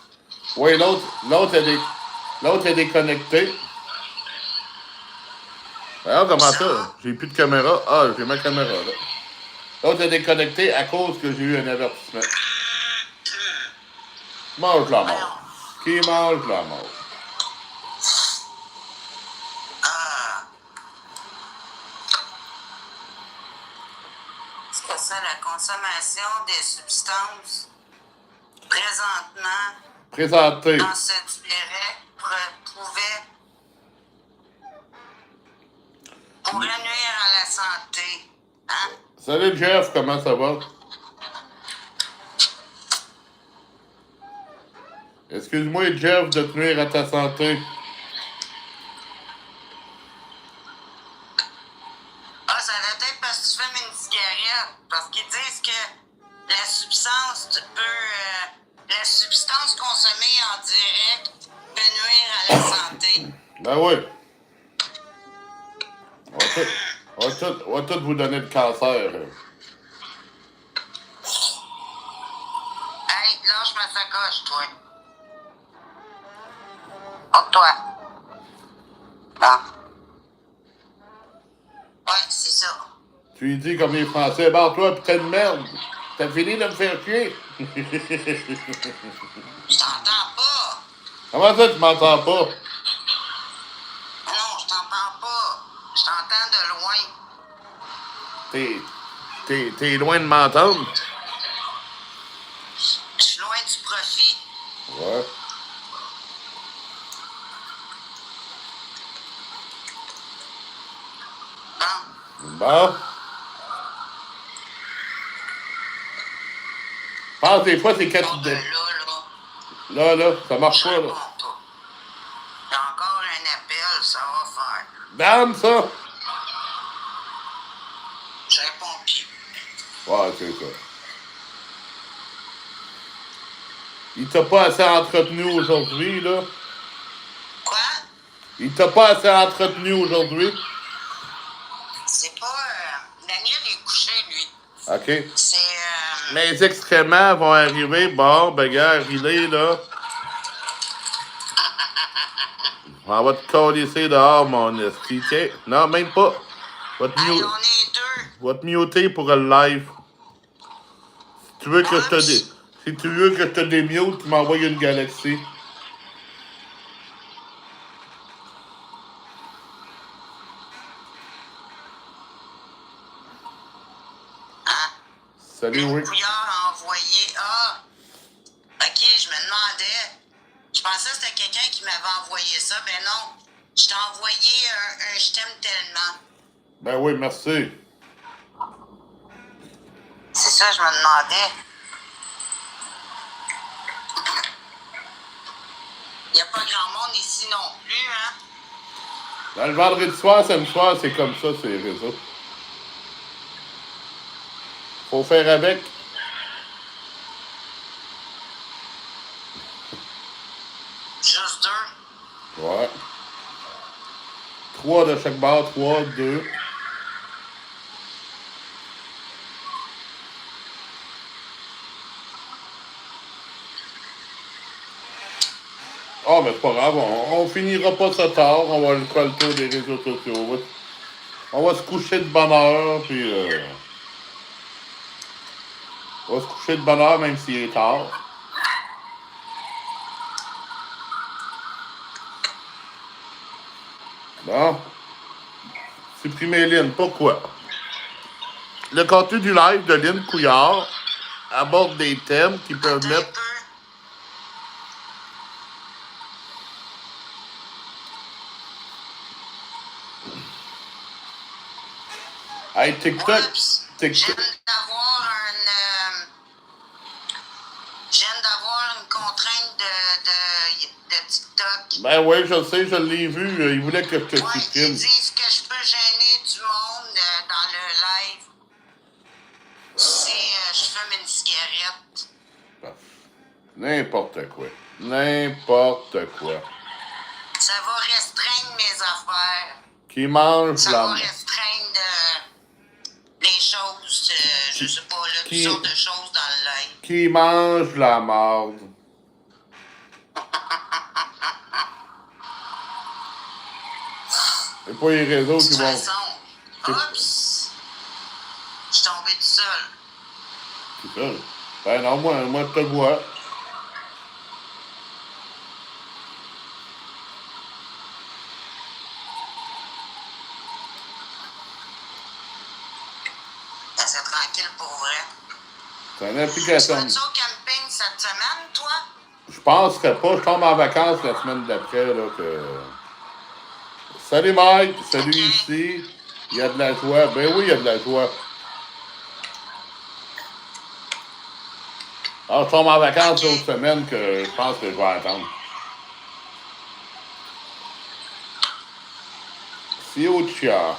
Oui, l'autre est déconnecté. Alors, comment ça? J'ai plus de caméra. Ah, j'ai ma caméra, là. L'autre est déconnecté à cause que j'ai eu un avertissement. Mange la mort. Qui mange la mort? Ah. C'est que ça, la consommation des substances présentement Présenté. dans ce direct pourrait nuire à la santé. Hein? Salut Jeff, comment ça va? Excuse-moi, Jeff, de te nuire à ta santé. Ah, ça doit être parce que tu fumes une cigarette. Parce qu'ils disent que la substance consommée en direct peut nuire à la santé. Ben oui. On va tout vous donner le cancer. Hey, lâche ma sacoche, toi. Porte-toi. Bon. Ouais, c'est ça. Tu lui dis comme les Français, barre-toi, putain de merde. T'as fini de me faire chier. Je t'entends pas. Comment ça, tu m'entends pas? Non, je t'entends pas. Je t'entends de loin. T'es loin de m'entendre? Je suis loin du profit. Ouais. Bon. Bon. Pense des fois, c'est Bon, quatre... ben là, Là, ça marche je pas, réponds là. pas. J'ai encore un appel, ça va faire. Dame, ça! Je réponds plus. Ouais, c'est ça. Il t'a pas assez entretenu aujourd'hui, là? Quoi? Il t'a pas assez entretenu aujourd'hui? C'est pas... Daniel est couché, lui. OK. C'est... Les excréments vont arriver. Bon, ben, gars, il est là. On va te colisser dehors, mon esti. Tiens. Non, même pas. Va te, Hey, mu- on est deux. va te muter pour le live. Si tu veux que je te si tu veux que je te démute, tu m'envoies une galaxie. Hein? Salut, Le Rick. couillard a envoyé... Ah! OK, je me demandais... Je pensais que c'était quelqu'un qui m'avait envoyé ça. Ben non. Je t'ai envoyé un je t'aime tellement. Ben oui, merci. C'est ça, je me demandais. Il n'y a pas grand monde ici non plus, hein? Dans le vendredi soir, samedi soir, c'est comme ça, c'est les réseaux. Faut faire avec. Juste deux. Ouais. 3 de chaque barre, 3, 2. Ah, mais c'est pas grave, on finira pas ça tard, on va faire le tour des réseaux sociaux. On va se coucher de bonne heure, puis on va se coucher de bonne heure même s'il est tard. Bon. Supprimer Lynn, pourquoi? Le contenu du live de Lynn Couillard aborde des thèmes qui peuvent Un mettre... peu. Hey, TikTok, Oups. Je TikTok. viens d'avoir une contrainte de TikTok. Ben oui, je sais, je l'ai vu. Il voulait que je te Ouais, ils supprime. disent que je peux gêner du monde dans le live si je fume une cigarette. N'importe quoi. N'importe quoi. Ça va restreindre mes affaires. Qui mange Ça la... va restreindre les choses, je sais pas, là, toutes Qui- sortes de choses dans le live. Qui mange la marde. C'est pas les réseaux De qui toute vont... façon, oups, je suis tombé tout seul. Tout seul. Ben non, moi, je te vois. Ben, c'est tranquille pour vrai. C'est une Tu application. vas-tu au camping cette semaine, toi? Je penserais pas. Je tombe en vacances la semaine d'après, là, que... Salut Mike, salut Ok. ici. Il y a de la joie. Ben oui, il y a de la joie. Ah, je tombe en vacances l'autre semaine que je pense que je vais attendre. C'est au Chia.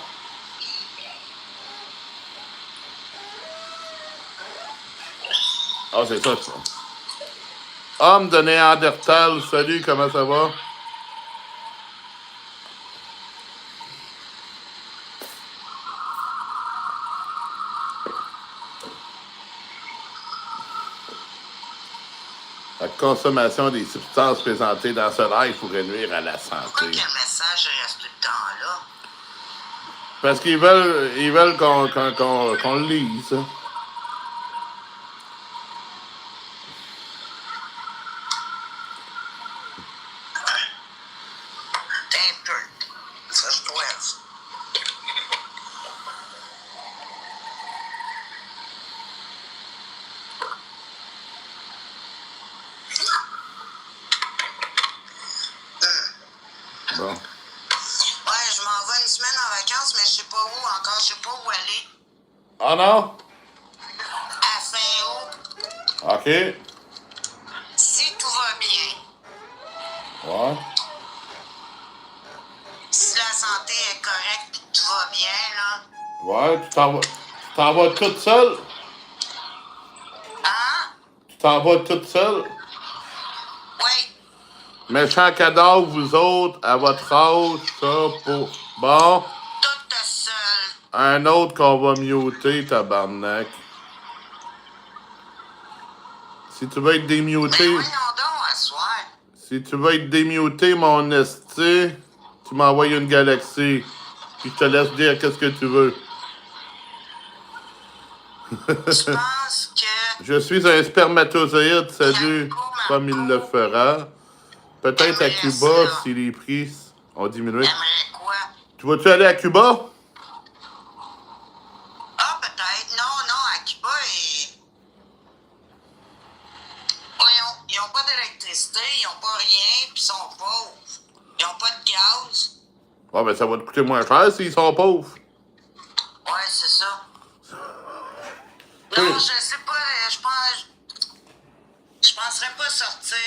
Ah, c'est ça. Homme de Néandertal, salut, comment ça va? La consommation des substances présentées dans ce live pourrait nuire à la Pourquoi santé. que le message reste tout le temps là? Parce qu'ils veulent qu'on le lise. T'es un peu. Ça, je dois. Bon. Ouais, je m'en vais une semaine en vacances, mais je sais pas où encore. Je sais pas où aller. Ah non? À fin août, OK. si tout va bien, Ouais. si la santé est correcte et tout va bien, là. Ouais, tu t'en vas toute seule? Hein? Tu t'en vas toute seule? Oui. Méchant cadavre, vous autres, à votre âge, ça, pour... Bon, Toute seule. un autre qu'on va muter, tabarnak. Si tu veux être Mais démuté, voyons donc, à soir. si tu veux être démuté, mon esti, tu m'envoies une galaxie. Puis je te laisse dire qu'est-ce que tu veux. Je pense que Je suis un spermatozoïde, salut, comme il le fera. Peut-être à Cuba, si les prix ont diminué. j'aimerais quoi? Tu vas-tu aller à Cuba? Ah, peut-être. Non, à Cuba, ils ont pas d'électricité, ils ont pas rien, puis ils sont pauvres. Ils ont pas de gaz. Ah, ben ça va te coûter moins cher s'ils sont pauvres. Ouais, c'est ça. Oui. Non, je sais pas, je penserais pas sortir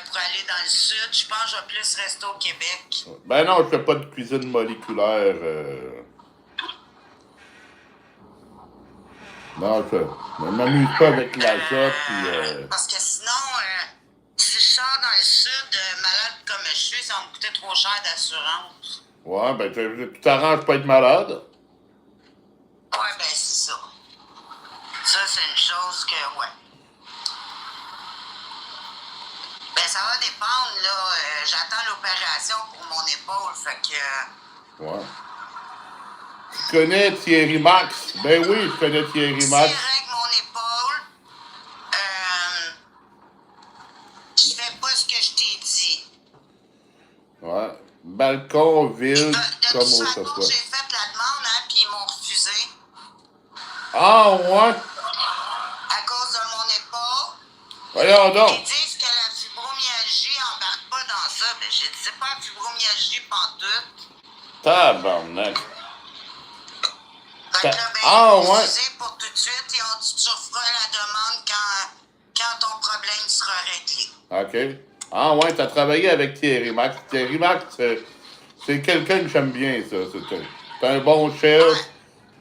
pour aller dans le sud. Je pense que je vais plus rester au Québec. Ben non, je fais pas de cuisine moléculaire. Non, je m'amuse pas avec l'azote. Puis, Parce que sinon, si je sors dans le sud, malade comme je suis, ça va me coûter trop cher d'assurance. Ouais, ben tu t'arranges pas être malade. Ouais, ben c'est ça. Ça, c'est une chose que, ouais. Ben, ça va dépendre, là. J'attends l'opération pour mon épaule, fait que... Ouais. Tu connais Thierry Max? Ben oui, je connais Thierry Si Max. je règle mon épaule, je fais pas ce que je t'ai dit. Ouais. Balcon, ville, De comme toute au façon, soit. j'ai fait la demande, hein, puis ils m'ont refusé. Ah, ouais? À cause de mon épaule. Voyons Ils donc. disent que la fibromyalgie embarque pas dans ça. Ben, j'ai dit, c'est pas la fibromyalgie pantoute. Tabarnak. Fait que là, ben, Ah, ils m'ont ouais. refusé pour tout de suite. Ils ont dit, tu referas la demande quand ton problème sera réglé. OK. Ah ouais, t'as travaillé avec Thierry Max. Thierry Max, c'est quelqu'un que j'aime bien, ça. C'est un bon chef.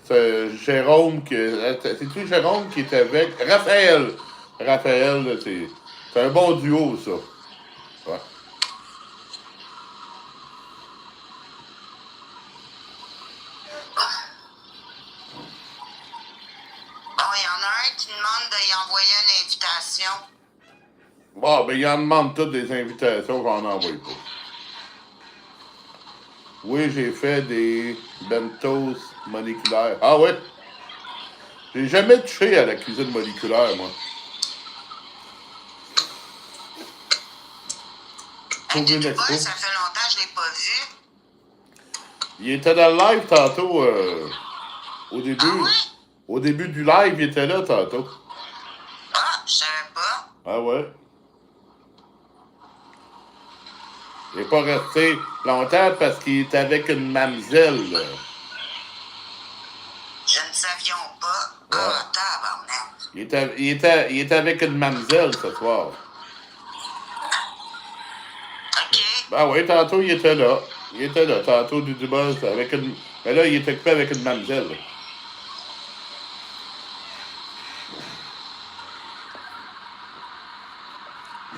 C'est Jérôme c'est-tu Jérôme qui est avec? Raphaël. Raphaël, là, c'est un bon duo, ça. Ouais. Bon, il y en a un qui demande d'y envoyer une invitation. Bon, ben, il en demande toutes des invitations qu'on n'envoie pas. Oui, j'ai fait des bentos moléculaires. Ah ouais? J'ai jamais touché à la cuisine moléculaire, moi. Un Pour une YouTuber, expo. ça fait longtemps que je l'ai pas vu. Il était dans le live tantôt, au début. Ah ouais? Au début du live, il était là tantôt. Ah, je savais pas. Ah ouais? Il n'est pas resté longtemps parce qu'il était avec une mamzelle, là. Je ne savions pas. Ouais. Ah, tabarnak. Il était avec une mamzelle ce soir. OK. Ben oui, tantôt, il était là. Il était là, tantôt, du boss, avec une... Mais là, il est occupé avec une mamzelle.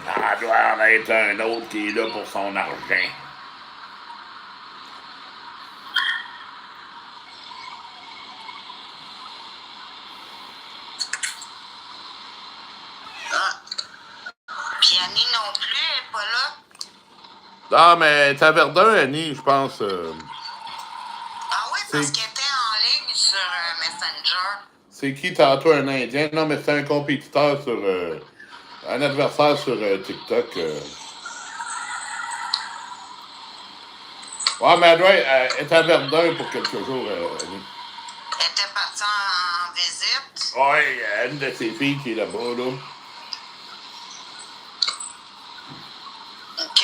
Ah, doit en être un autre qui est là pour son argent. Ah. Puis Annie non plus, elle n'est pas là. Non, mais t'as Verdun, Annie, je pense. Ah oui, parce C'est- qu'elle était en ligne sur Messenger. C'est qui tantôt un Indien? Non, mais c'est un compétiteur sur. Un adversaire sur TikTok. Ouais, mais elle est à Verdun pour quelques jours, Annie. Elle était partie en visite. Ouais, une de ses filles qui est là-bas, là. OK.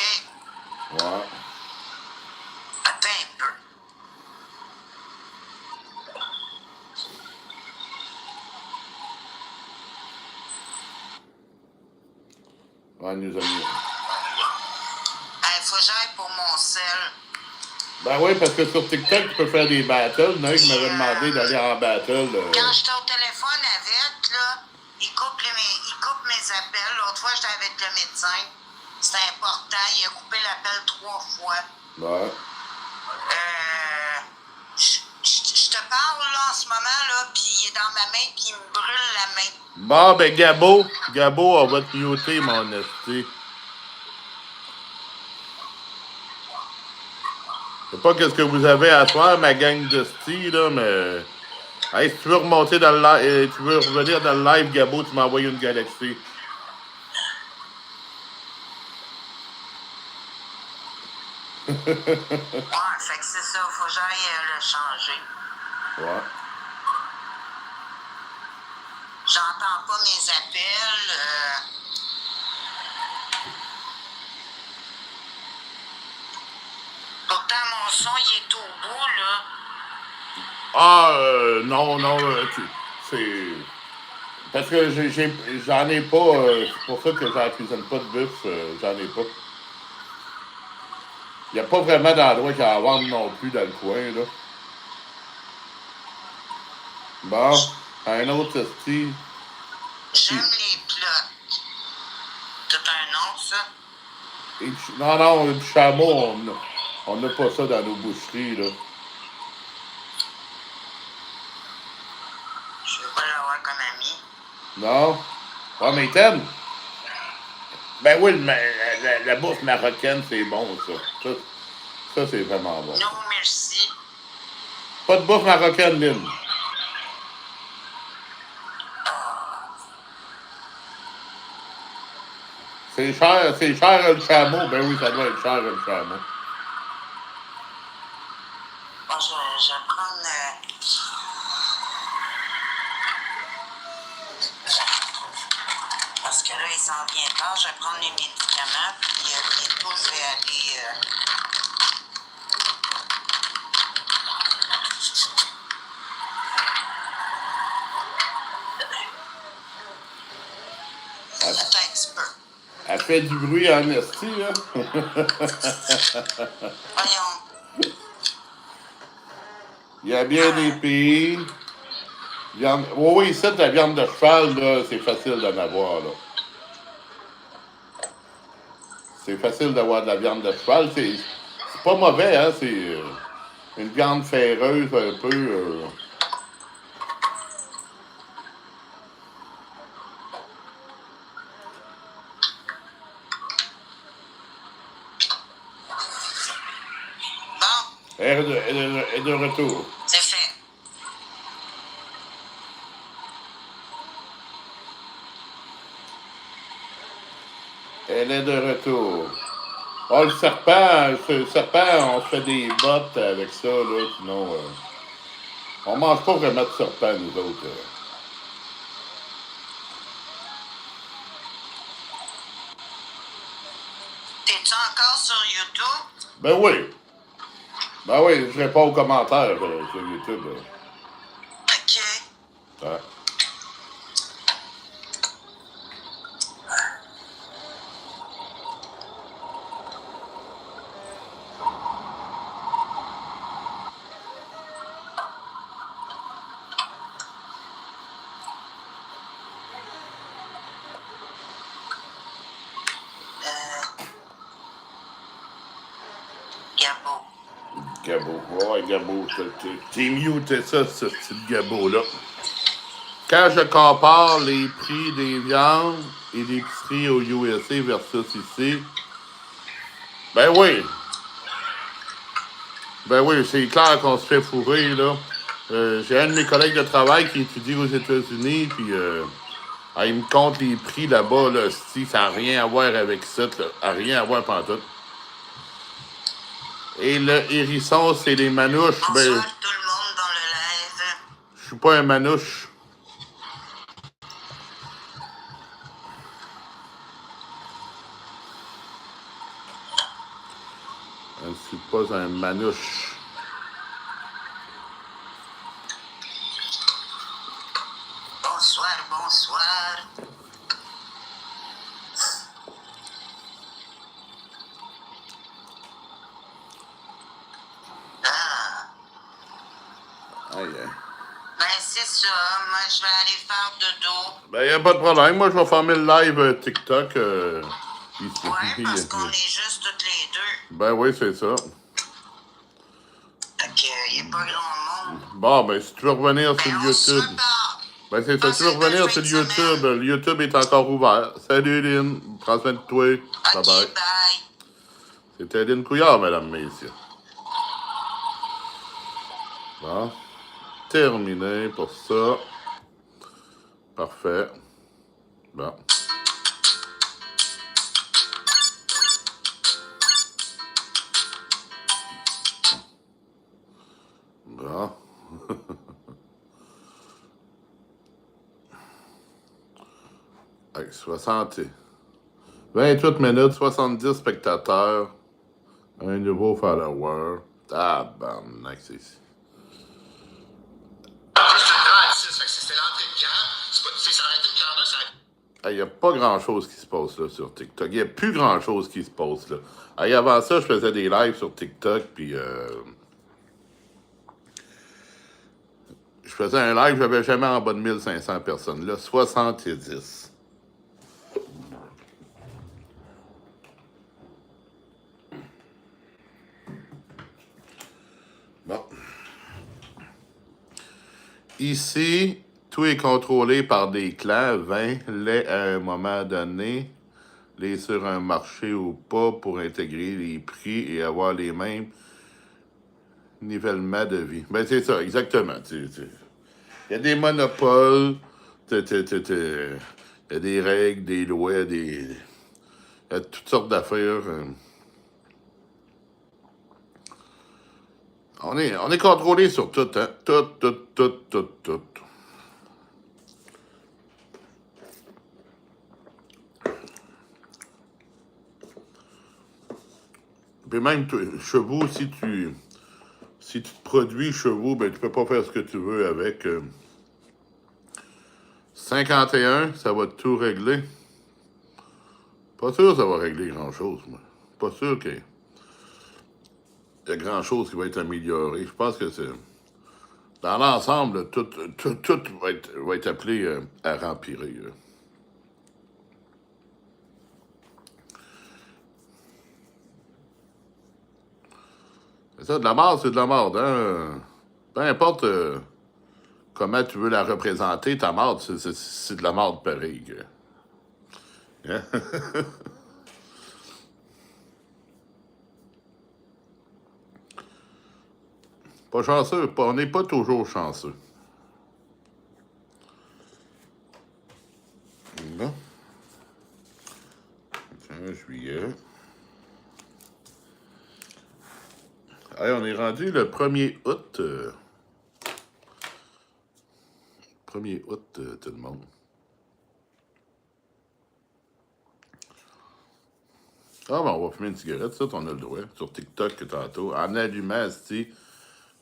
Ouais. Attends un peu. Ouais, elle nous a mis. Il faut que j'aille pour mon sel. Ben oui, parce que sur TikTok, tu peux faire des battles. Il y en a un qui m'avait demandé d'aller en battle. Quand j'étais au téléphone avec, là, il coupe mes appels. L'autre fois, j'étais avec le médecin. C'était important. Il a coupé l'appel 3 fois. Ouais. Je te parle là en ce moment, là, puis il est dans ma main, puis il me brûle la main. Bon, ben Gabo, on va te muter, mon esti. Je sais pas qu'est-ce que vous avez à faire, ma gang de sti, là, mais... Hey, si tu veux remonter dans le live, tu veux revenir dans le live, Gabo, tu m'envoies une galaxie. Ouais, fait que c'est ça, faut que j'aille le changer. Ouais. J'entends pas mes appels. Pourtant, mon son, il est au bout, là. Ah, non, c'est... Parce que j'en ai pas, c'est pour ça que j'en cuisine pas de bœuf, j'en ai pas. Il n'y a pas vraiment d'endroit qu'il y a à vendre non plus dans le coin, là. Bon, un autre esti. J'aime les plots. C'est un nom, ça? Non, du chameau, on n'a pas ça dans nos boucheries, là. Je veux pas l'avoir comme ami. Non? Ouais, mais t'aimes? Ben oui, la bouffe marocaine, c'est bon, ça. Ça c'est vraiment bon. Non, merci. Pas de bouffe marocaine, Lynn. C'est cher le chameau. Ben oui, ça doit être cher le chameau. Bon, je vais prendre... Parce que là, il s'en vient tard. Je vais prendre les médicaments. Puis bientôt, je vais aller... Attends un petit peu. Elle fait du bruit en esti, là. Voyons. Il y a bien des pays. Viande... Oui, ici, la viande de cheval, là, c'est facile d'en avoir, là. C'est facile d'avoir de la viande de cheval. C'est pas mauvais, hein. C'est une viande ferreuse, un peu... Bon, Elle est de retour. c'est fait. Elle est de retour. Oh, le serpent, on se fait des bottes avec ça, là, sinon... on mange pas vraiment de serpent, nous autres. T'es-tu encore sur YouTube? Ben oui. Ben oui, je réponds aux commentaires sur YouTube. OK. Ouais. Gabo. Ouais, Gabo. T'es muté ça, ce petit Gabo-là. Quand je compare les prix des viandes et l'épicerie au USA versus ici, ben oui. Ben oui, c'est clair qu'on se fait fourrer, là. J'ai un de mes collègues de travail qui étudie aux États-Unis, puis il me compte les prix là-bas, là, si ça n'a rien à voir avec ça, là, à rien à voir pantoute. Et le hérisson, c'est les manouches. Bonsoir Ben, tout le monde dans le live. je suis pas un manouche. Je ne suis pas un manouche. Bonsoir, bonsoir. Ah, Aïe, aïe. ben c'est ça, moi je vais aller faire dodo. Ben, y a pas de problème. Moi, je vais fermer le live TikTok. Ici. Ouais, parce qu'on est juste toutes les deux. Ben oui, c'est ça. Fait que y a pas grand monde. Bon, ben, si tu veux revenir sur Ben on se YouTube. reparle. Ben, c'est ça. Tu veux Passez une belle revenir fin sur de YouTube. semaine. Le YouTube est encore ouvert. Salut, Lynn. Prends soin de toi. Bye Ok, bye. bye. C'était Lynn Couillard, mesdames, messieurs. Bon. Terminé pour ça. Parfait. Bon. Bon. Avec 60. 28 minutes, 70 spectateurs. Un nouveau follower. Tabarnak, c'est ici. C'était l'entrée de camp. Ça aurait été une grandeur, ça aurait Il n'y a pas grand-chose qui se passe là sur TikTok. Il n'y a plus grand-chose qui se passe là. Avant ça, je faisais des lives sur TikTok, puis je faisais un live, j'avais jamais en bas de 1500 personnes. Là, 70. Bon. Ici, tout est contrôlé par des clans. 20 lait à un moment donné, les sur un marché ou pas pour intégrer les prix et avoir les mêmes nivellements de vie. Ben, c'est ça, exactement. Il y a des monopoles, il y a des règles, des lois, il y a toutes sortes d'affaires. On est contrôlé sur tout, hein? Tout. Puis même, chevaux, si tu te produis chevaux, ben tu peux pas faire ce que tu veux avec. 51, ça va tout régler. Pas sûr que ça va régler grand-chose, moi. Pas sûr qu'il y a grand-chose qui va être amélioré. Je pense que c'est... Dans l'ensemble, tout va être appelé à rempirer. C'est ça, de la mort, c'est de la mort. Hein? Peu importe comment tu veux la représenter, ta mort, c'est de la mort pareil. Hein? Pas chanceux, on n'est pas toujours chanceux. Bon. 15 juillet. Hey, on est rendu le 1er août. 1er août, tout le monde. Ah, ben, on va fumer une cigarette, ça, on a le droit. Sur TikTok, tantôt. En allumant,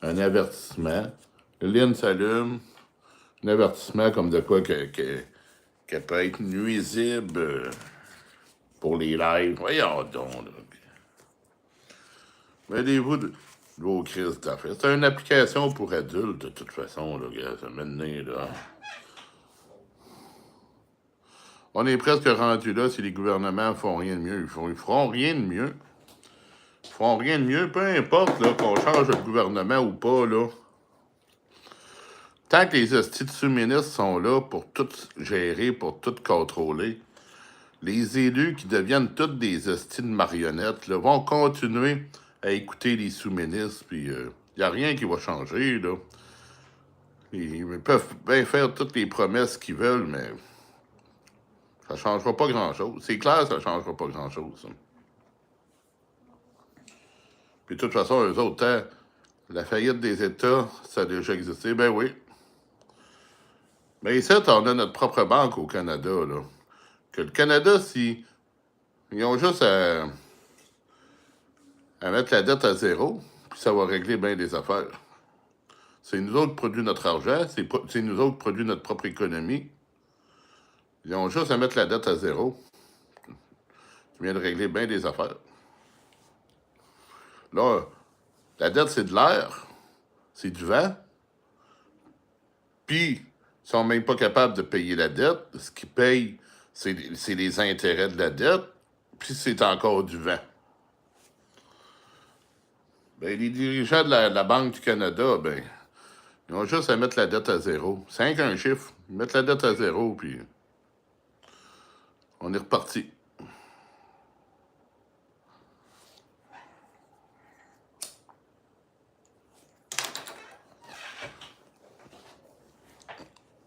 un avertissement. Lynn s'allume. Un avertissement comme de quoi qu'elle peut être nuisible pour les lives. Voyons donc, là. Mêlez-vous de vos crises d'affaires. C'est une application pour adultes, de toute façon, là, gars. Ça maintenant, là. On est presque rendu là si les gouvernements font rien de mieux. Ils feront rien de mieux. font rien de mieux, peu importe là, qu'on change de gouvernement ou pas, là. Tant que les hosties de sous-ministres sont là pour tout gérer, pour tout contrôler, les élus qui deviennent toutes des hosties de marionnettes là, vont continuer à écouter les sous-ministres, puis il n'y a rien qui va changer, là. Ils peuvent bien faire toutes les promesses qu'ils veulent, mais ça ne changera pas grand-chose. C'est clair, ça ne changera pas grand-chose, ça. Puis de toute façon, eux autres, la faillite des États, ça a déjà existé, ben oui. Mais ici, on a notre propre banque au Canada, là. Que le Canada, si ils ont juste à mettre la dette à zéro, puis ça va régler bien des affaires. C'est nous autres qui produisons notre argent, c'est nous autres qui produisons notre propre économie. Ils ont juste à mettre la dette à zéro. Ça vient de régler bien des affaires. Là, la dette, c'est de l'air, c'est du vent. Puis, ils sont même pas capables de payer la dette. Ce qu'ils payent, c'est les intérêts de la dette. Puis, c'est encore du vent. Ben, les dirigeants de la Banque du Canada, ben, ils ont juste à mettre la dette à zéro. C'est rien qu'un chiffre. Ils mettent la dette à zéro, puis on est reparti.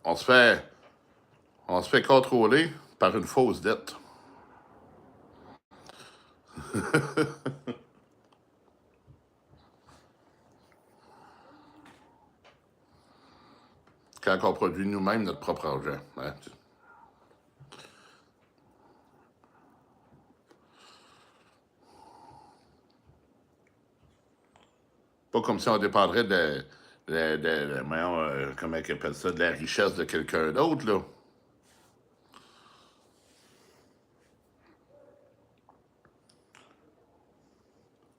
On se fait contrôler par une fausse dette. Quand on produit nous-mêmes notre propre argent. Hein? Pas comme si on dépendrait comment ils appellent ça, de la richesse de quelqu'un d'autre, là.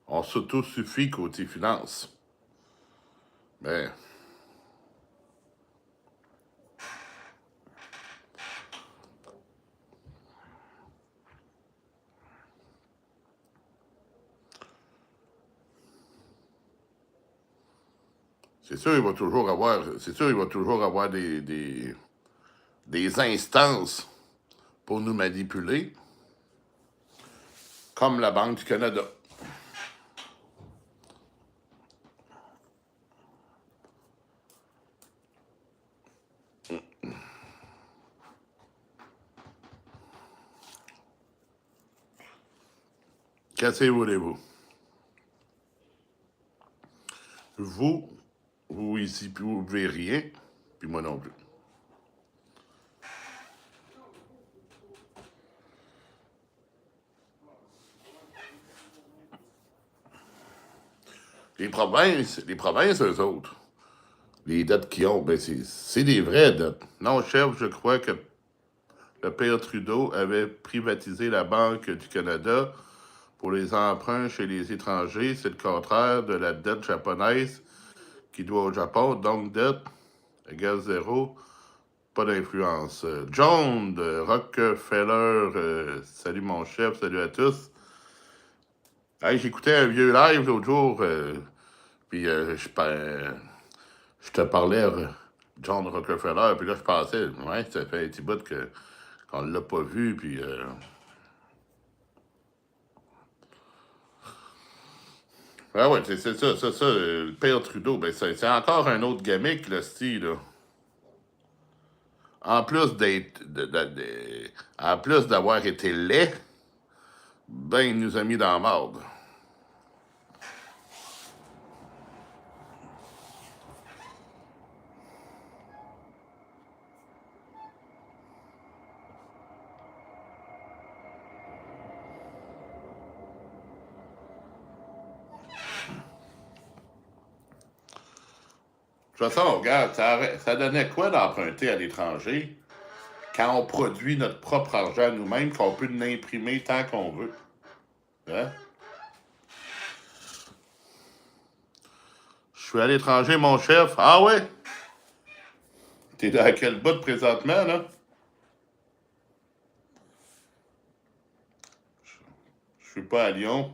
On s'autosuffit côté finance. Ben, c'est sûr, il va toujours avoir des instances pour nous manipuler, comme la Banque du Canada. Qu'est-ce que voulez-vous? Vous ici, puis vous ne pouvez rien, puis moi non plus. Les provinces, eux autres, les dettes qu'ils ont, ben c'est des vraies dettes. Non, chef, je crois que le père Trudeau avait privatisé la Banque du Canada pour les emprunts chez les étrangers. C'est le contraire de la dette japonaise qui doit au Japon. Donc, dette égale zéro, pas d'influence. John de Rockefeller, salut mon chef, salut à tous. Hey, j'écoutais un vieux live l'autre jour, puis je te parlais, John Rockefeller, puis là, je pensais, ouais, ça fait un petit bout qu'on l'a pas vu, puis... Ah ouais, c'est ça, le père Trudeau, ben c'est encore un autre gimmick, le style, là. En plus en plus d'avoir été laid, ben, il nous a mis dans la marde. De toute façon, regarde, ça donnait quoi d'emprunter à l'étranger quand on produit notre propre argent nous-mêmes, qu'on peut l'imprimer tant qu'on veut? Hein? Je suis à l'étranger, mon chef. Ah ouais? T'es dans quel bout présentement, là? Je suis pas à Lyon.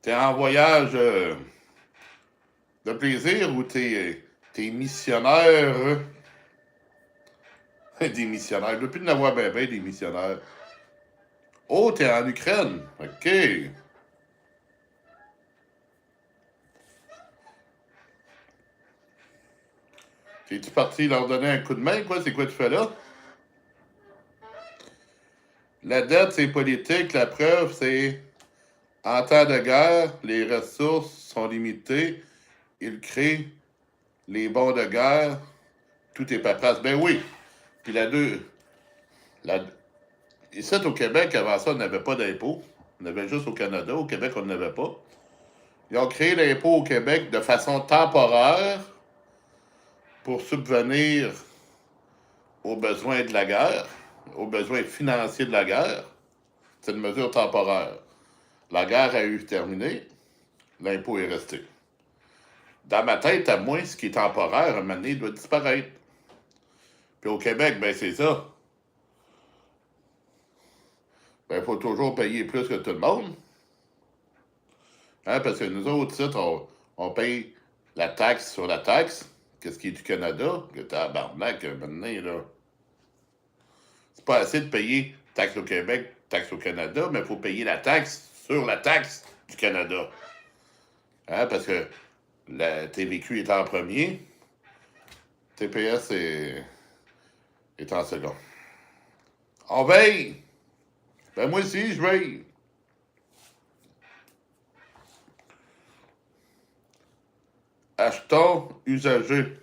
T'es en voyage de plaisir ou t'es missionnaire? Des missionnaires. Depuis de n'avoir ben des missionnaires. Oh, t'es en Ukraine. OK. T'es-tu parti leur donner un coup de main, quoi? C'est quoi tu fais là? La dette, c'est politique. La preuve, c'est en temps de guerre, les ressources sont limitées. Ils créent les bons de guerre. Tout est paperasse. Ben oui. Puis ici, au Québec, avant ça, on n'avait pas d'impôt. On avait juste au Canada. Au Québec, on n'avait pas. Ils ont créé l'impôt au Québec de façon temporaire pour subvenir aux besoins de la guerre, aux besoins financiers de la guerre. C'est une mesure temporaire. La guerre a eu terminé, l'impôt est resté. Dans ma tête, à moi, ce qui est temporaire, à un moment donné, doit disparaître. Puis au Québec, ben c'est ça. Ben, il faut toujours payer plus que tout le monde. Hein, parce que nous autres, on paye la taxe sur la taxe. Qu'est-ce qui est du Canada? Que tabarnak, maintenant, là. C'est pas assez de payer taxe au Québec, taxe au Canada, mais il faut payer la taxe sur la taxe du Canada. Hein, parce que la TVQ est en premier, TPS est en second. On veille! Ben moi aussi, je veille. Achetons usagé.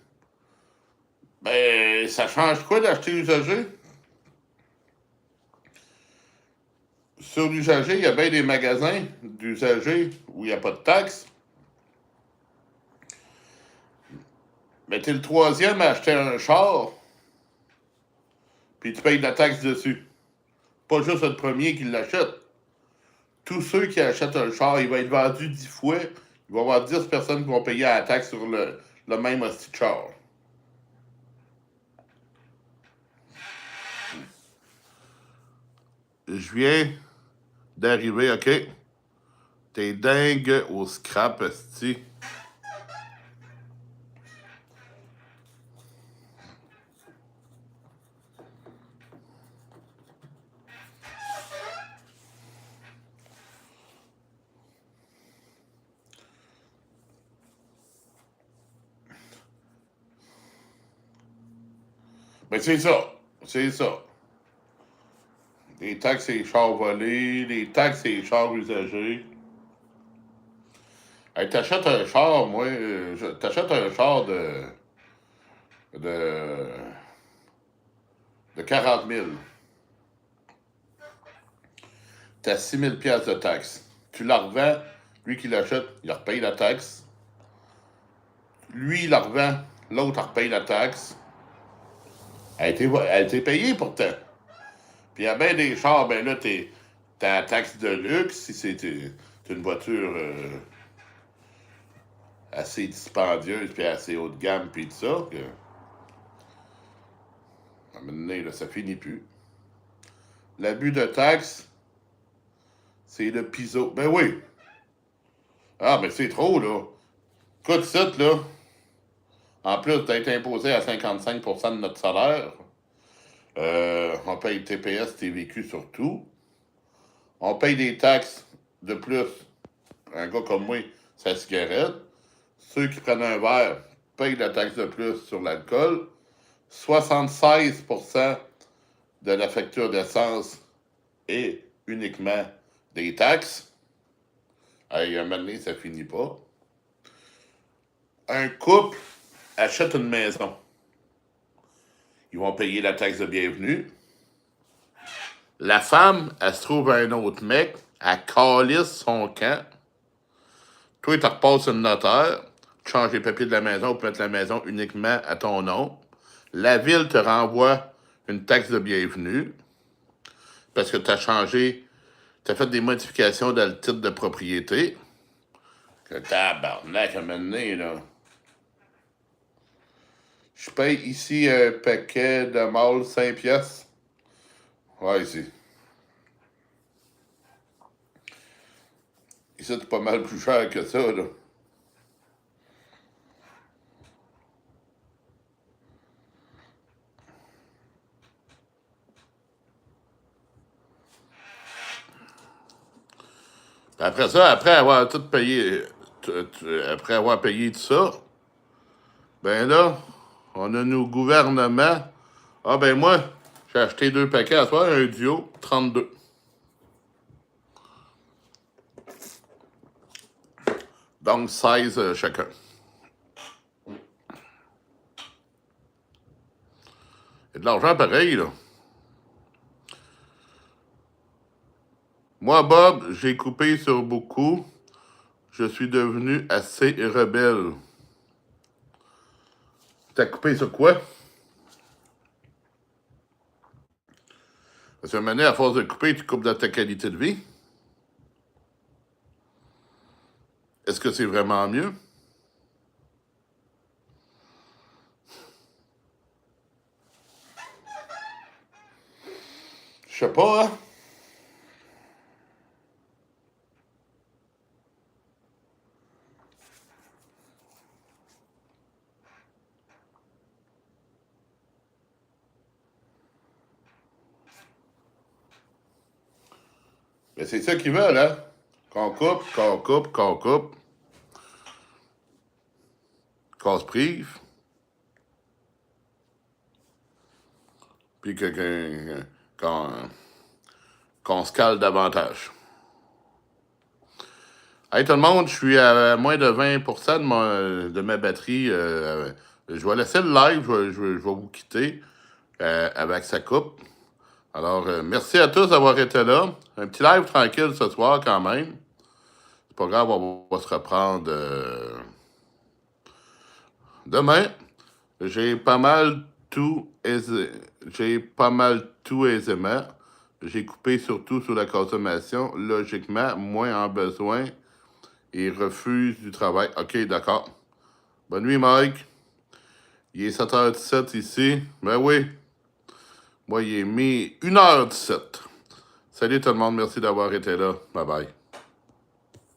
Ben, ça change quoi d'acheter usagé? Sur l'usager, il y a bien des magasins d'usagers où il n'y a pas de taxe. Mais t'es le troisième à acheter un char, puis tu payes de la taxe dessus. Pas juste le premier qui l'achète. Tous ceux qui achètent un char, il va être vendu 10 fois. Il va y avoir 10 personnes qui vont payer la taxe sur le même hostie de char. Je viens d'arriver, OK? T'es dingue au scrap, hostie. Ben c'est ça. C'est ça. Les taxes et les chars volés, les taxes et les chars usagés. Hey, t'achètes un char, moi, t'achètes un char de, de 40 000. T'as 6 000 piastres de taxes. Tu la revends, lui qui l'achète, il repaye la taxe. Lui, il la revend, l'autre repaye la taxe. Elle a été payée pourtant. Puis il y a bien des chars, ben là, t'as la taxe de luxe, si c'est une voiture assez dispendieuse, puis assez haut de gamme, puis tout ça, que... À un moment donné, là, ça finit plus. L'abus de taxe, c'est le PISO. Ben oui. Ah, ben c'est trop, là. Écoute, ça, là, en plus d'être imposé à 55% de notre salaire, on paye TPS, TVQ surtout. On paye des taxes de plus. Un gars comme moi, sa cigarette. Ceux qui prennent un verre payent la taxe de plus sur l'alcool. 76% de la facture d'essence est uniquement des taxes. Hey, un moment donné, ça finit pas. Un couple achète une maison. Ils vont payer la taxe de bienvenue. La femme, elle se trouve un autre mec, elle calisse son camp. Toi, tu repasses une notaire, tu changes les papiers de la maison pour mettre la maison uniquement à ton nom. La ville te renvoie une taxe de bienvenue parce que tu as changé, tu as fait des modifications dans le titre de propriété. Que tabarnak, à un moment donné, là. Je paye ici un paquet de mâles 5 piastres. Ouais, ici. Ici, c'est pas mal plus cher que ça, là. Après ça, après avoir tout payé, après avoir payé tout ça, ben là, on a nos gouvernements. Ah ben moi, j'ai acheté 2 paquets à soir, un duo, 32. Donc 16 chacun. C'est de l'argent pareil, là. Moi, Bob, j'ai coupé sur beaucoup. Je suis devenu assez rebelle. T'as coupé sur quoi? Parce que maintenant, à force de couper, tu coupes dans ta qualité de vie. Est-ce que c'est vraiment mieux? Je sais pas, hein? Mais c'est ça qu'ils veulent, hein? Qu'on coupe, qu'on coupe, qu'on coupe. Qu'on se prive. Puis qu'on se cale davantage. Hey tout le monde, je suis à moins de 20% de ma batterie. Je vais laisser le live, je vais vous quitter avec sa coupe. Alors, merci à tous d'avoir été là. Un petit live tranquille ce soir quand même. C'est pas grave, on va se reprendre demain. J'ai pas mal tout aisément. J'ai coupé surtout sur la consommation. Logiquement, moins en besoin et refuse du travail. OK, d'accord. Bonne nuit, Mike. Il est 7h17 ici. Ben oui. Moi, il est 1h17. Salut tout le monde. Merci d'avoir été là. Bye bye.